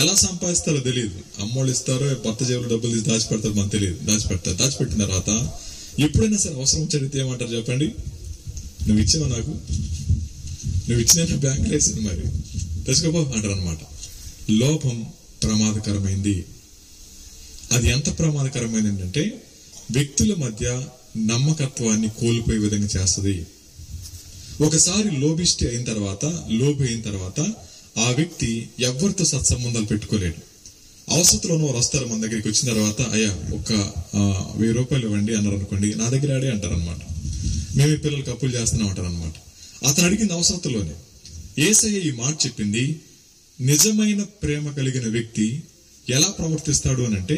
ఎలా సంపాదిస్తారో తెలియదు, అమ్మోళ్ళు ఇస్తారో భర్త జేబులో డబ్బులు తీసి దాచిపెడతారో మనకు తెలియదు, దాచిపెట్టిన తర్వాత ఎప్పుడైనా సరే అవసరం చదివితే ఏమంటారు చెప్పండి, నువ్వు ఇచ్చావా నాకు, నువ్వు ఇచ్చిన బ్యాంకులో వేసింది మరి తెచ్చుకోపో అంటారు అనమాట. లోభం ప్రమాదకరమైంది. అది ఎంత ప్రమాదకరమైంది అంటే వ్యక్తుల మధ్య నమ్మకత్వాన్ని కోల్పోయే విధంగా చేస్తుంది. ఒకసారి లోభి అయిన తర్వాత ఆ వ్యక్తి ఎవరితో సత్సంబంధాలు పెట్టుకోలేడు. అవసరంలో వారు వస్తారు మన దగ్గరికి, వచ్చిన తర్వాత అయ్యా ఒక 1000 రూపాయలు ఇవ్వండి అన్నారు అనుకోండి, నా దగ్గర ఆడే అంటారు అనమాట, మేమే పిల్లలకి అప్పులు చేస్తున్నాం అంటారు అనమాట. అతను అడిగింది అవసరంలోనే. యేసయ్య ఈ మాట చెప్పింది, నిజమైన ప్రేమ కలిగిన వ్యక్తి ఎలా ప్రవర్తిస్తాడు అని అంటే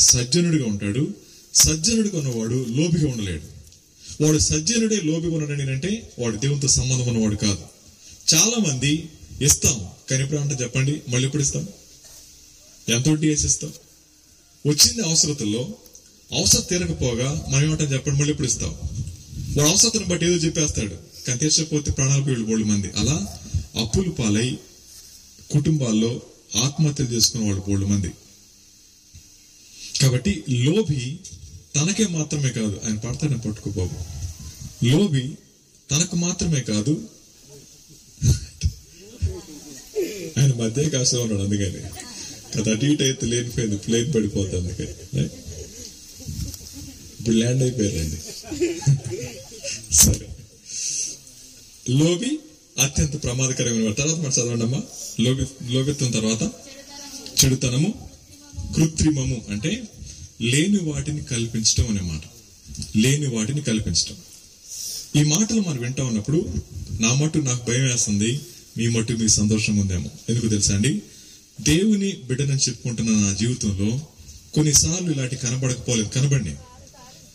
సజ్జనుడిగా ఉంటాడు. సజ్జనుడిగా ఉన్నవాడు లోబిగా ఉండలేడు. వాడు సజ్జనుడే లోబిగా ఉన్నాడు అంటే వాడు దేవునితో సంబంధం ఉన్నవాడు కాదు. చాలా మంది ఇస్తాం కానీ ఎప్పుడు అంటే చెప్పండి, మళ్ళీ ఎప్పుడు ఇస్తాం, ఎంతో వేసిస్తాం. వచ్చింది అవసరతల్లో, అవసరం తీరకపోగా మనం ఏమంటాం చెప్పండి, మళ్ళీ ఎప్పుడు ఇస్తాం. వాడు అవసరతను బట్టి ఏదో చెప్పేస్తాడు, కానీ తీర్చకపోతే ప్రాణాలు పోయి 3 మంది అలా అప్పులు పాలై కుటుంబాల్లో ఆత్మహత్యలు చేసుకున్న వాళ్ళు 3 మంది. కాబట్టి లోభి తనకే మాత్రమే కాదు, ఆయన పడతాడని పట్టుకో బాబు, లోభి తనకు మాత్రమే కాదు, ఆయన మధ్య కాశలో ఉన్నాడు, అందుకని కదా అటు ఇటు అయితే లేనిపోయింది, ప్లేన్ పడిపోతుంది, అందుకని ఇప్పుడు ల్యాండ్ అయిపోయారండి. సరే, లోభి అత్యంత ప్రమాదకరమైన. తర్వాత మనం చదవండి అమ్మా. లోభిత్వం తర్వాత చెడుతనము, కృత్రిమము అంటే లేని వాటిని కల్పించడం అనే మాట. లేని వాటిని కల్పించడం. ఈ మాటలు మనం వింటా ఉన్నప్పుడు నా మట్టు నాకు భయం వేస్తుంది, మీ మట్టు మీకు సంతోషంగా ఉందేమో. ఎందుకు తెలుసా అండి, దేవుని బిడ్డనని చెప్పుకుంటున్న నా జీవితంలో కొన్నిసార్లు ఇలాంటి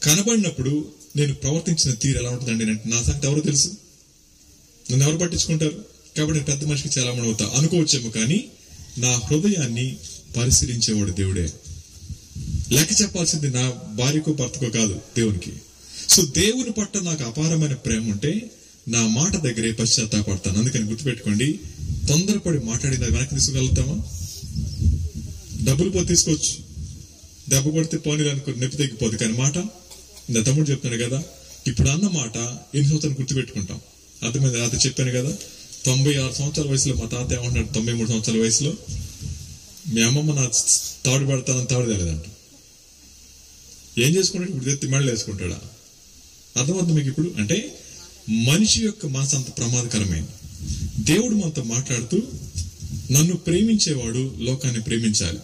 కనబడినప్పుడు నేను ప్రవర్తించిన తీరు ఎలా ఉంటుందండి అంటే నా సంగతి ఎవరో తెలుసు, నన్ను ఎవరు పట్టించుకుంటారు, కాబట్టి నేను పెద్ద మనిషికి చాలా మంది అవుతా అనుకోవచ్చేమో, కానీ నా హృదయాన్ని పరిశీలించేవాడు దేవుడే. లెక్క చెప్పాల్సింది నా భార్యకో భర్తకో కాదు, దేవునికి. సో దేవుని పట్ల నాకు అపారమైన ప్రేమ ఉంటే నా మాట దగ్గరే పశ్చాత్తాపడతాను. అందుకని గుర్తుపెట్టుకోండి, తొందరపడి మాట్లాడింది వెనక్కి తీసుకెళ్తామా? డబ్బులు పోతే తీసుకోవచ్చు, దెబ్బ కొడితే పోనీ అనుకో, నొప్పి తగ్గిపోదు. కానీ మాట నా తమ్ముడు చెప్తున్నాడు కదా, ఇప్పుడు అన్న మాట ఎన్ని సంవత్సరాలు గుర్తుపెట్టుకుంటాం. అర్థమైంది, రాత్రి చెప్పాను కదా, 96 సంవత్సరాల వయసులో మా తాత ఏమంటున్నాడు, 93 సంవత్సరాల వయసులో మీ అమ్మమ్మ నా తాడు పెడతానని తాడు తెలియదంట. ఏం చేసుకుంటాడు? ఇప్పుడు తెత్తి మెడలు వేసుకుంటాడా? అర్థమవుతుంది మీకు ఇప్పుడు? అంటే మనిషి యొక్క మనసు అంత ప్రమాదకరమైన. దేవుడు మనతో మాట్లాడుతూ, నన్ను ప్రేమించేవాడు లోకాన్ని ప్రేమించాలి,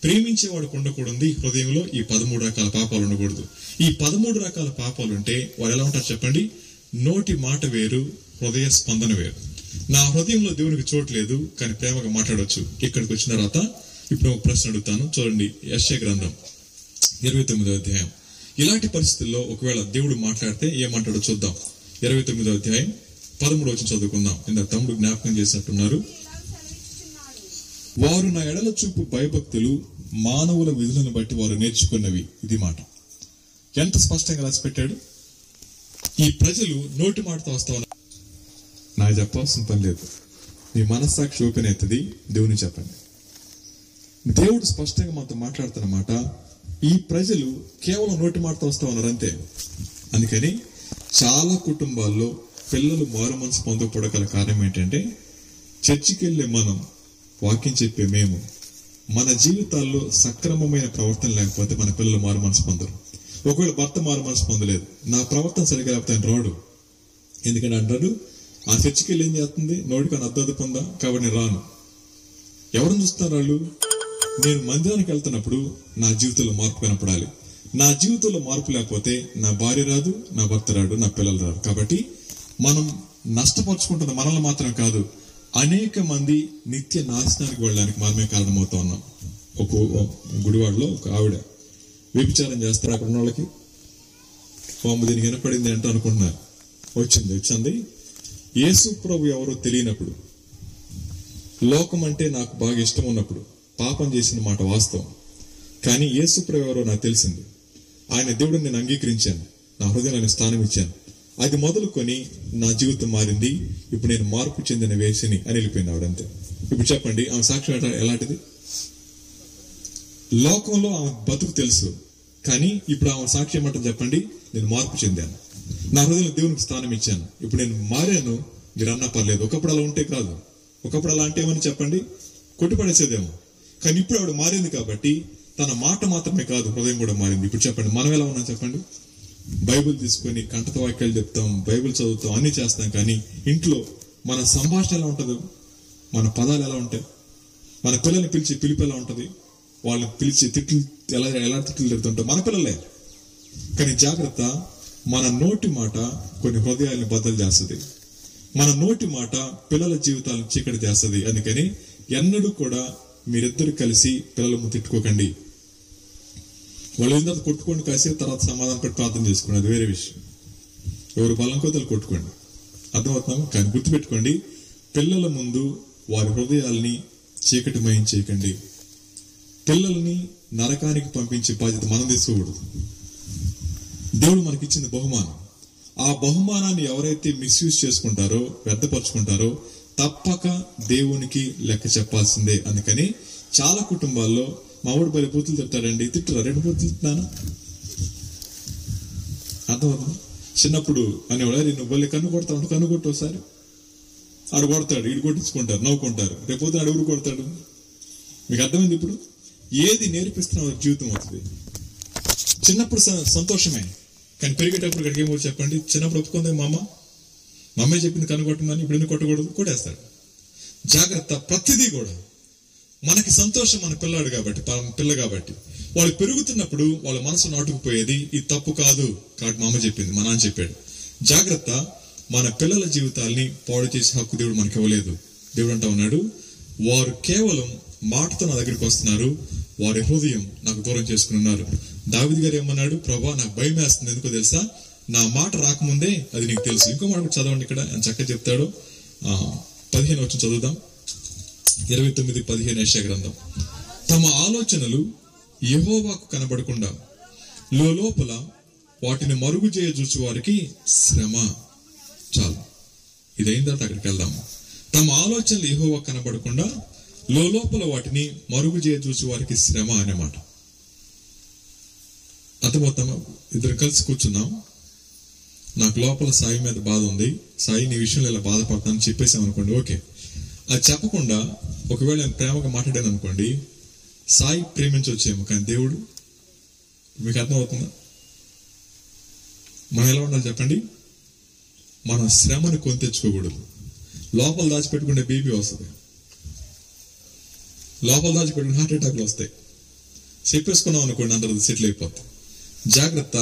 ప్రేమించేవాడు ఉండకూడదు హృదయంలో ఈ 13 రకాల పాపాలు ఉండకూడదు. ఈ 13 రకాల పాపాలు ఉంటే వారు ఎలా ఉంటారు చెప్పండి? నోటి మాట వేరు, హృదయ స్పందన వేరు. నా హృదయంలో దేవునికి చోటు లేదు, కానీ ప్రేమగా మాట్లాడవచ్చు. ఇక్కడికి వచ్చిన తర్వాత ఇప్పుడు ఒక ప్రశ్న అడుగుతాను, చూడండి. యెషయా గ్రంథం 29వ అధ్యాయం. ఇలాంటి పరిస్థితుల్లో ఒకవేళ దేవుడు మాట్లాడితే ఏమంటాడో చూద్దాం. 29వ అధ్యాయం 13వ వచనం చదువుకుందాం. ఇందాక తమ్ముడు జ్ఞాపకం చేసినట్టున్నారు. వారు నా ఎడల చూపు భయభక్తులు మానవుల విధులను బట్టి వారు నేర్చుకున్నవి. ఇది మాట ఎంత స్పష్టంగా రాసి పెట్టాడు. ఈ ప్రజలు నోటి మాటతో వస్తా ఉన్నారు. నాకు చెప్పాల్సిన పని లేదు, మీ మనస్సాక్షి ఓపెన్ అవుతుంది, దేవుని చెప్పండి. దేవుడు స్పష్టంగా మనతో మాట్లాడుతున్నమాట. ఈ ప్రజలు కేవలం నోటి మాటతో వస్తా ఉన్నారు అంతే. అందుకని చాలా కుటుంబాల్లో పిల్లలు మారు మనసు పొందకపోవడం కారణం ఏంటంటే, చర్చికి వెళ్ళే మనం, వాక్యం చెప్పే మేము, మన జీవితాల్లో సక్రమమైన ప్రవర్తన లేకపోతే మన పిల్లలు మారు మనసు పొందరు. ఒకవేళ భర్త మారు మనసు పొందలేదు, నా ప్రవర్తన సరిగా లేకపోతే ఆయన రాడు. ఎందుకంటే అంటాడు, ఆ చర్చికి వెళ్ళి ఏం చేస్తుంది, నోటికి అద్దదు పొందా కాబట్టి నేను రాను. ఎవరిని చూస్తున్నారు వాళ్ళు? నేను మందిరానికి వెళ్తున్నప్పుడు నా జీవితంలో మార్పు కనపడాలి. నా జీవితంలో మార్పు లేకపోతే నా భార్య రాదు, నా భర్త రాడు, నా పిల్లలు రాదు. కాబట్టి మనం నష్టపరుచుకుంటున్న మనల్ని మాత్రం కాదు, అనేక మంది నిత్య నాశనానికి వెళ్ళడానికి మనమే కారణమవుతా ఉన్నాం. ఒక గుడివాడలో ఒక ఆవిడ వ్యభిచారం చేస్తారు. అక్కడ ఉన్న వాళ్ళకి దీనికి వినపడింది అంటూ అనుకుంటున్నారు. వచ్చింది. యేసు ప్రభు ఎవరో తెలియనప్పుడు, లోకం అంటే నాకు బాగా ఇష్టం ఉన్నప్పుడు పాపం చేసిన మాట వాస్తవం. కానీ యేసు ప్రభు ఎవరో నాకు తెలిసింది. ఆయన దేవుడిని నేను అంగీకరించాను, నా హృదయాన్ని స్థానం ఇచ్చాను. అది మొదలుకొని నా జీవితం మారింది. ఇప్పుడు నేను మార్పు చెందిన వేసిని అని వెళ్ళిపోయింది ఆవిడంతే. ఇప్పుడు చెప్పండి, ఆమె సాక్ష్యం ఎలాంటిది? లోకంలో ఆమె బతుకు తెలుసు, కానీ ఇప్పుడు ఆమె సాక్ష్యం ఏమంటారు చెప్పండి? నేను మార్పు చెందాను, నా హృదయంలో దేవునికి స్థానం ఇచ్చాను, ఇప్పుడు నేను మారాను. మీరు అన్నా పర్లేదు. ఒకప్పుడు అలా ఉంటే కాదు, ఒకప్పుడు అలా అంటే ఏమని చెప్పండి, కొట్టుపడేసేదేమో. కానీ ఇప్పుడు ఆవిడ మారింది కాబట్టి తన మాట మాత్రమే కాదు, హృదయం కూడా మారింది. ఇప్పుడు చెప్పండి, మనం ఎలా ఉన్నాం చెప్పండి? బైబిల్ తీసుకొని కంటత వాక్యాలు చెప్తాం, బైబిల్ చదువుతాం, అన్ని చేస్తాం. కానీ ఇంట్లో మన సంభాషణ ఎలా ఉంటుంది? మన పదాలు ఎలా ఉంటాయి? మన పిల్లల్ని పిలిచి పిలుపు ఎలా ఉంటుంది? వాళ్ళని పిలిచి తిట్లు ఎలా తిట్లు తిడుతుంటాం మన పిల్లలే. కానీ జాగ్రత్త, మన నోటి మాట కొన్ని హృదయాల్ని బద్దలు చేస్తుంది. మన నోటి మాట పిల్లల జీవితాలను చీకటి చేస్తుంది. అందుకని ఎన్నడూ కూడా మీరిద్దరు కలిసి పిల్లలను తిట్టుకోకండి. వాళ్ళు ఏం తర్వాత కొట్టుకోండి, కాసేపు తర్వాత సమాధానం పెట్టి ప్రార్థన చేసుకోండి, అది వేరే విషయం. ఎవరు బలం కొద్దలు కొట్టుకోండి, అర్థమవుతున్నాము. కానీ గుర్తుపెట్టుకోండి, పిల్లల ముందు వారి హృదయాల్ని చీకటిమయం చేయకండి. పిల్లల్ని నరకానికి పంపించే బాధ్యత మనం తీసుకోకూడదు. దేవుడు మనకిచ్చింది బహుమానం. ఆ బహుమానాన్ని ఎవరైతే మిస్యూజ్ చేసుకుంటారో, వ్యర్థపరుచుకుంటారో, తప్పక దేవునికి లెక్క చెప్పాల్సిందే. అందుకని చాలా కుటుంబాల్లో మావాడు బలి బూతులు తిడతాడండి, తిట్టురా, 2 బూతులు తిట్టున్నాను, అర్థమవుతుంది. చిన్నప్పుడు అనేవాడు, నువ్వు బలి కన్ను కొడతావు, కన్ను కొట్టు ఒకసారి. ఆడు కొడతాడు, ఈడు కొట్టించుకుంటారు, నవ్వుకుంటారు. రేపు ఆడు ఎవరు కొడతాడు? మీకు అర్థమైంది? ఇప్పుడు ఏది నేర్పిస్తున్నా జీవితం అవుతుంది. చిన్నప్పుడు సంతోషమే, కానీ పెరిగేటప్పుడు ఇక్కడికి ఏమో చెప్పండి. చిన్నప్పుడు ఒప్పుకుంది మా అమ్మాయి చెప్పింది కనుగొట్టమని, ఇప్పుడు ఎందుకు కొట్టకూడదు? కొట్టేస్తాడు. జాగ్రత్త, ప్రతిదీ కూడా మనకి సంతోషం మన పిల్లాడు కాబట్టి, పిల్ల కాబట్టి. వాళ్ళు పెరుగుతున్నప్పుడు వాళ్ళ మనసు నాటుకుపోయేది ఇది తప్పు కాదు కాబట్టి మా అమ్మ చెప్పింది, మా నాన్న చెప్పాడు. జాగ్రత్త, మన పిల్లల జీవితాల్ని పాడు చేసే హక్కు దేవుడు మనకి ఇవ్వలేదు. దేవుడు అంటా ఉన్నాడు, వారు కేవలం మాటతో నా దగ్గరికి వస్తున్నారు, వారి హృదయం నాకు దూరం చేసుకుని ఉన్నారు. దావీదు గారు ఏమన్నాడు? ప్రభా, నాకు భయం వేస్తుంది, ఎందుకో తెలుసా? నా మాట రాకముందే అది నీకు తెలుసు. ఇంకో మాట చదవండి, ఇక్కడ ఎంత చక్కగా చెప్తాడు. 15 వచనం చదువుదాం. 29:15 యెషయా గ్రంథం. తమ ఆలోచనలు యెహోవాకు కనబడకుండా లోపల వాటిని మరుగు చేయజూచు వారికి శ్రమ. చాలు, ఇదైన తర్వాత అక్కడికి వెళ్దాం. తమ ఆలోచనలు యెహోవాకు కనబడకుండా లోపల వాటిని మరుగు చేయజూచు వారికి శ్రమ అనే మాట అర్థమవుతామా? ఇద్దరు కలిసి కూర్చున్నాం. నాకు లోపల సాయి మీద బాధ ఉంది, సాయి నీ విషయంలో ఇలా బాధపడతానని చెప్పేసాం అనుకోండి, ఓకే. అది చెప్పకుండా ఒకవేళ నేను ప్రేమగా మాట్లాడాను అనుకోండి, సాయి ప్రేమించవచ్చేమో, కానీ దేవుడు మీకు అర్థమవుతుందా? మనం ఎలా ఉండాలి చెప్పండి? మన శ్రమను కొని తెచ్చుకోకూడదు. లోపల దాచిపెట్టుకుంటే బీపీ వస్తుంది, లోపల దాచిపెట్టుకుని హార్ట్ అటాక్లు వస్తాయి. చెప్పేసుకున్నాం అనుకోండి, అందరూ సెటిల్ అయిపోతాం. జాగ్రత్త.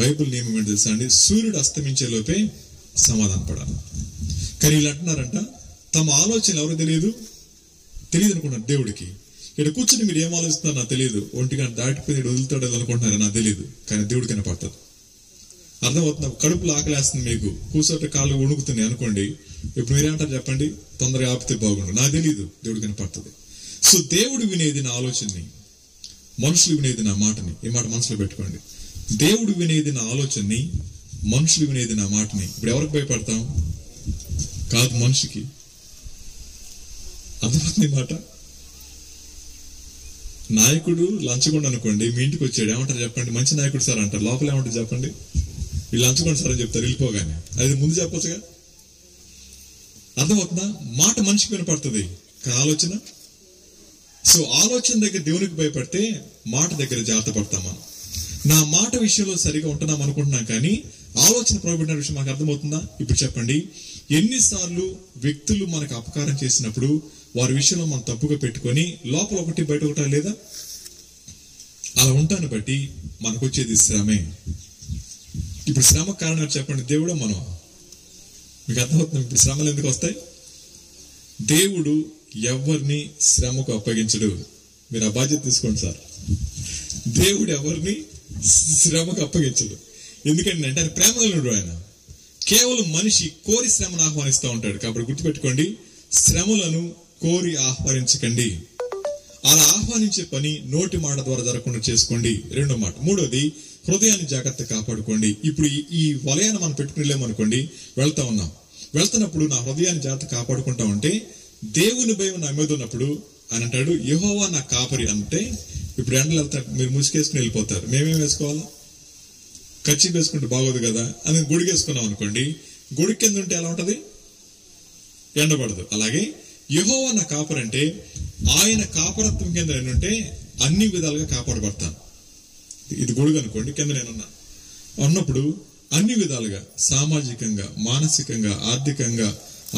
బైబుల్ నియమం ఏంటి తెలుసా అండి? సూర్యుడు అస్తమించే లోపే సమాధాన పడాలి. కానీ వీళ్ళు అంటున్నారంట, తమ ఆలోచన ఎవరు తెలియదు అనుకున్నారు దేవుడికి. ఇక్కడ కూర్చుని మీరు ఏం ఆలోచిస్తున్నారు నాకు తెలియదు, ఒంటిగా దాటిపోయి వదులుతాడు అనుకుంటున్నారు నాకు తెలియదు, కానీ దేవుడికి కనపడుతుంది. అర్థమవుతున్నా? కడుపులో ఆకలేస్తుంది, మీకు కూర్చోట కాళ్ళు వణుకుతున్నాయి అనుకోండి, ఇప్పుడు మీరేమంటారు చెప్పండి? తొందరగా ఆపితే బాగుండు, నాకు తెలియదు, దేవుడికి కనపడుతుంది. సో దేవుడు వినేది నా ఆలోచనని, మనుషులు వినేది నా మాటని. ఈ మాట మనసులో పెట్టుకోండి. దేవుడు వినేది నా ఆలోచనని, మనుషులు వినేది నా మాటని. ఇప్పుడు ఎవరికి భయపడతాం? కాదు, మనిషికి. అర్థమవుతుంది మాట? నాయకుడు లంచగొండ అనుకోండి, మీ ఇంటికి వచ్చాడు, ఏమంటారు చెప్పండి? మంచి నాయకుడు సార్ అంటారు. లోపల ఏమంటారు చెప్పండి? వీళ్ళు లంచగొండ సార్ అని చెప్తారు వెళ్ళిపోగానే. అది ముందు చెప్పొచ్చుగా. అర్థమవుతుందా? మాట మనిషికి వినపడుతుంది, కానీ ఆలోచన. సో ఆలోచన దగ్గర దేవునికి భయపడితే మాట దగ్గర జాగ్రత్త పడతాం మనం. నా మాట విషయంలో సరిగా ఉంటున్నాం అనుకుంటున్నాం, కానీ ఆలోచన ప్రభుత్వ విషయం మనకు అర్థమవుతుందా? ఇప్పుడు చెప్పండి, ఎన్నిసార్లు వ్యక్తులు మనకు అపకారం చేసినప్పుడు వారి విషయంలో మనం తప్పుగా పెట్టుకొని లోపల ఒకటి బయట ఒకటి లేదా? అలా ఉంటాను బట్టి మనకు వచ్చేది శ్రమే. ఇప్పుడు శ్రమ కారణాలు చెప్పండి, దేవుడు మనం. మీకు అర్థమవుతుంది? ఇప్పుడు శ్రమలు ఎందుకు వస్తాయి? దేవుడు ఎవరిని శ్రమకు అప్పగించడు. మీరు ఆ బాధ్యత తీసుకోండి సార్. దేవుడు ఎవరిని శ్రమకు అప్పగించడు. ఎందుకంటే ఆయన ప్రేమ కలిగినడు. ఆయన కేవలం మనిషి కోరి శ్రమను ఆహ్వానిస్తూ ఉంటాడు. కాబట్టి గుర్తుపెట్టుకోండి, శ్రమలను కోరి ఆహ్వానించకండి. అలా ఆహ్వానించే పని నోటి మాట ద్వారా జరగకుండా చేసుకోండి. రెండో మాట. మూడోది, హృదయాన్ని జాగ్రత్త కాపాడుకోండి. ఇప్పుడు ఈ వలయాన్ని మనం పెట్టుకుని వెళ్ళామనుకోండి, వెళ్తున్నప్పుడు నా హృదయాన్ని జాగ్రత్త కాపాడుకుంటా ఉంటే దేవుని భయం నా మీద ఉన్నప్పుడు అని అంటాడు, యెహోవా నా కాపరి అంటే. ఇప్పుడు ఎండలు వెళ్తాడు, మీరు ముసుకేసుకుని వెళ్ళిపోతారు. మేమేం వేసుకోవాలి? కచ్చి వేసుకుంటే బాగోదు కదా అని గుడికి వేసుకున్నాం అనుకోండి, గుడి కింద ఉంటే ఎలా ఉంటది? ఎండబడదు. అలాగే యెహోవా నా కాపరి అంటే ఆయన కాపరత్వం కింద నేనుంటే అన్ని విధాలుగా కాపాడబడతాను. ఇది గొడుగు అనుకోండి, కింద నేనున్నా అన్నప్పుడు అన్ని విధాలుగా సామాజికంగా, మానసికంగా, ఆర్థికంగా,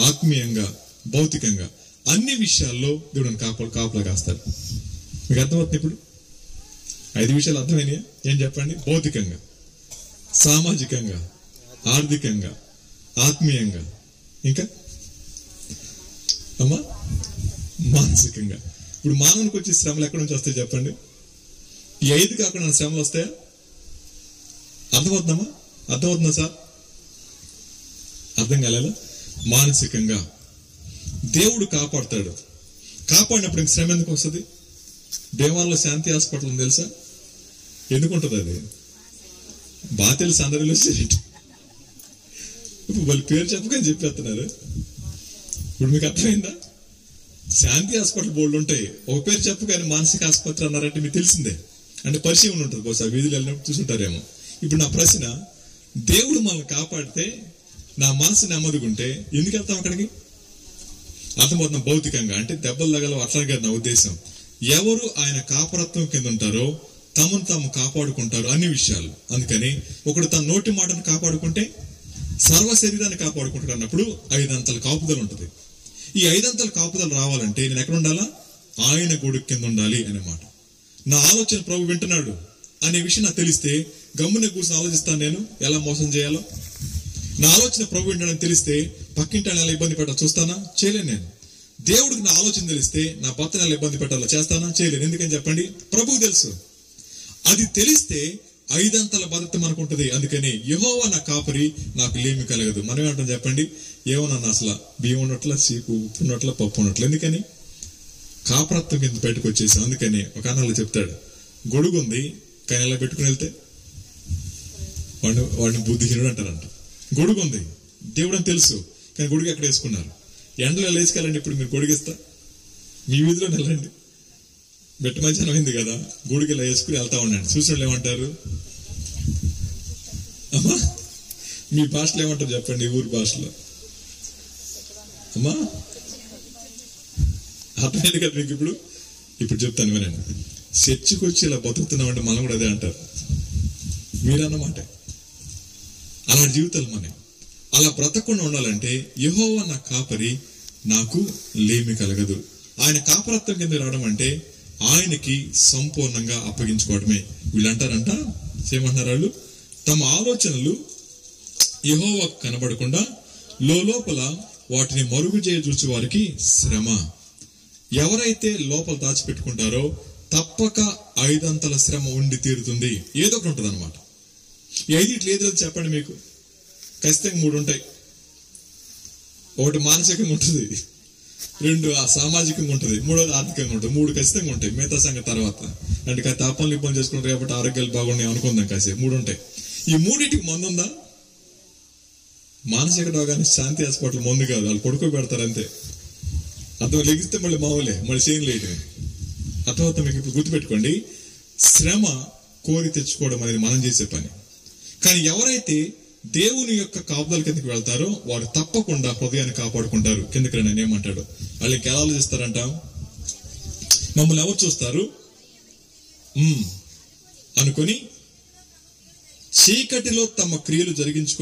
ఆత్మీయంగా, భౌతికంగా అన్ని విషయాల్లో దేవుడిని కాపలా కాస్తాడు. మీకు అర్థమవుతుంది? ఇప్పుడు 5 విషయాలు అర్థమైనయా? ఏం చెప్పండి? భౌతికంగా, సామాజికంగా, ఆర్థికంగా, ఆత్మీయంగా, ఇంకా అమ్మా మానసికంగా. ఇప్పుడు మానవునికి వచ్చే శ్రమలు ఎక్కడి నుంచి వస్తాయి చెప్పండి? ఈ 5 కాకుండా శ్రమలు వస్తాయా? అర్థమవుతుందమ్మా? అర్థమవుతుందా సార్? అర్థం కాలేదా? మానసికంగా దేవుడు కాపాడుతాడు. కాపాడినప్పుడు శ్రమ ఎందుకు వస్తుంది? దేవాలయంలో శాంతి హాస్పిటల్ ఉంది తెలుసా? ఎందుకుంటుంది అది? బాగా తెలుసు, అందరిలో వాళ్ళు పేరు చెప్పకని చెప్పేస్తున్నారు. ఇప్పుడు మీకు అర్థమైందా? శాంతి హాస్పిటల్ బోర్డు ఉంటాయి, ఒక పేరు చెప్పగానే మానసిక ఆసుపత్రి అన్నారంటే మీకు తెలిసిందే. అంటే పరిచయం ఉంటుంది, బహుశా వీధులు వెళ్ళినప్పుడు చూసుంటారేమో. ఇప్పుడు నా ప్రశ్న, దేవుడు మనల్ని కాపాడితే నా మనసు నెమ్మదిగుంటే ఎందుకు వెళ్తాం అక్కడికి? అర్థమవుతున్న భౌతికంగా అంటే దెబ్బలు తగలవు అట్లా కాదు నా ఉద్దేశం. ఎవరు ఆయన కాపరత్వం కింద ఉంటారో తమను తాము కాపాడుకుంటారు అన్ని విషయాలు. అందుకని ఒకడు తన నోటి మాటను కాపాడుకుంటే సర్వ శరీరాన్ని కాపాడుకుంటాడు అన్నప్పుడు 5 అంతల కాపుదల ఉంటుంది. ఈ 5 అంతల కాపుదల రావాలంటే నేను ఎక్కడ ఉండాలా? ఆయన గొడుగు కింద ఉండాలి అన్నమాట. నా ఆలోచన ప్రభు వింటున్నాడు అనే విషయం నాకు తెలిస్తే గమ్మున కూర్చొని ఆలోచిస్తాను నేను ఎలా మోసం చేయాలో. నా ఆలోచన ప్రభు వింటాడని తెలిస్తే పక్కింటి ఎలా ఇబ్బంది పెట్టాలో చూస్తానా? చేయలేను నేను. దేవుడికి నా ఆలోచన తెలిస్తే నా భర్తను ఎలా ఇబ్బంది పెట్టాలో చేస్తానా? చేయలేను. ఎందుకని చెప్పండి? ప్రభువు తెలుసు. అది తెలిస్తే 5 అంతల భద్రత మనకు ఉంటుంది. అందుకని యెహోవా నా కాపరి, నాకు లేమి కలగదు. మనం ఏమంటాం చెప్పండి? ఏమన్నా అసలు బియ్యం ఉన్నట్ల, సీపు ఉప్పు ఉన్నట్ల, పప్పు ఉన్నట్లు. ఎందుకని? కాపరత్వం కింద బయటకు వచ్చేసాం. అందుకని ఒక అన్నలో చెప్తాడు, గొడుగు ఉంది కానీ ఎలా పెట్టుకుని వెళ్తే వాడిని బుద్ధిహీనుడు అంటారంట. గొడుగు ఉంది, దేవుడు అని తెలుసు, కానీ గొడుగు ఎక్కడ వేసుకున్నారు? ఎండలో లేచుకెళ్ళండి. ఇప్పుడు మీరు గొడుగిస్తా మీ వీధిలో వెళ్ళండి, బెట్ట మధ్యాహ్నం అయింది కదా, గొడుగు ఇలా వేసుకుని వెళ్తా ఉండండి. చూసిన వాళ్ళు ఏమంటారు? అమ్మా మీ భాషలో ఏమంటారు చెప్పండి? ఊరి భాషలో అమ్మా అర్థమైంది కదా మీకు? ఇప్పుడు చెప్తాను వినండి. చర్చికి వచ్చి ఇలా బతుకుతున్నామంటే మనం కూడా అదే అంటారు. మీరన్నమాట అలాంటి జీవితాలు మనం అలా బ్రతకుండా ఉండాలంటే యెహోవా నా కాపరి, నాకు లేమి కలగదు. ఆయన కాపరత్వం కింద రావడం అంటే ఆయనకి సంపూర్ణంగా అప్పగించుకోవడమే. వీళ్ళు అంటారంట, ఏమంటున్నారు వాళ్ళు, తమ ఆలోచనలు యెహోవా కనబడకుండా లోపల వాటిని మరుగు చేయ చూసి వారికి శ్రమ. ఎవరైతే లోపల దాచిపెట్టుకుంటారో తప్పక 5 అంతల శ్రమ ఉండి తీరుతుంది. ఏదో ఒకటి ఉంటుంది అనమాట. ఈ 5 ఏదో చెప్పండి మీకు. ఖచ్చితంగా 3 ఉంటాయి. ఒకటి మానసికంగా ఉంటుంది, 2 సామాజికంగా ఉంటుంది, 3 ఆర్థికంగా ఉంటుంది. 3 ఖచ్చితంగా ఉంటాయి. మిగతా సంగతి తర్వాత. అంటే తాపంలు ఇబ్బంది చేసుకుంటారు కాబట్టి ఆరోగ్యాలు బాగున్నాయి అనుకుందాం. కాసేపు 3 ఉంటాయి. ఈ 3టికి మందు ఉందా? మానసిక రోగానికి శాంతి హాస్పిటల్ మందు కాదు, వాళ్ళు పడుకోబెడతారు అంతే. అర్థం లెగిస్తే మళ్ళీ మామూలే, మళ్ళీ చేయని లేయటమే. అర్థమవుతా మీకు? ఇప్పుడు గుర్తుపెట్టుకోండి, శ్రమ కోరి తెచ్చుకోవడం అనేది మనం చేసే పని. కానీ ఎవరైతే దేవుని యొక్క కాపుదల కిందకి వెళ్తారో వారు తప్పకుండా హృదయాన్ని కాపాడుకుంటారు. కిందకి రండి, నేను ఏమంటాడు, వాళ్ళు ఎలా ఆలోచిస్తారంట, మమ్మల్ని ఎవరు చూస్తారు అనుకొని చీకటిలో తమ క్రియలు జరిగించే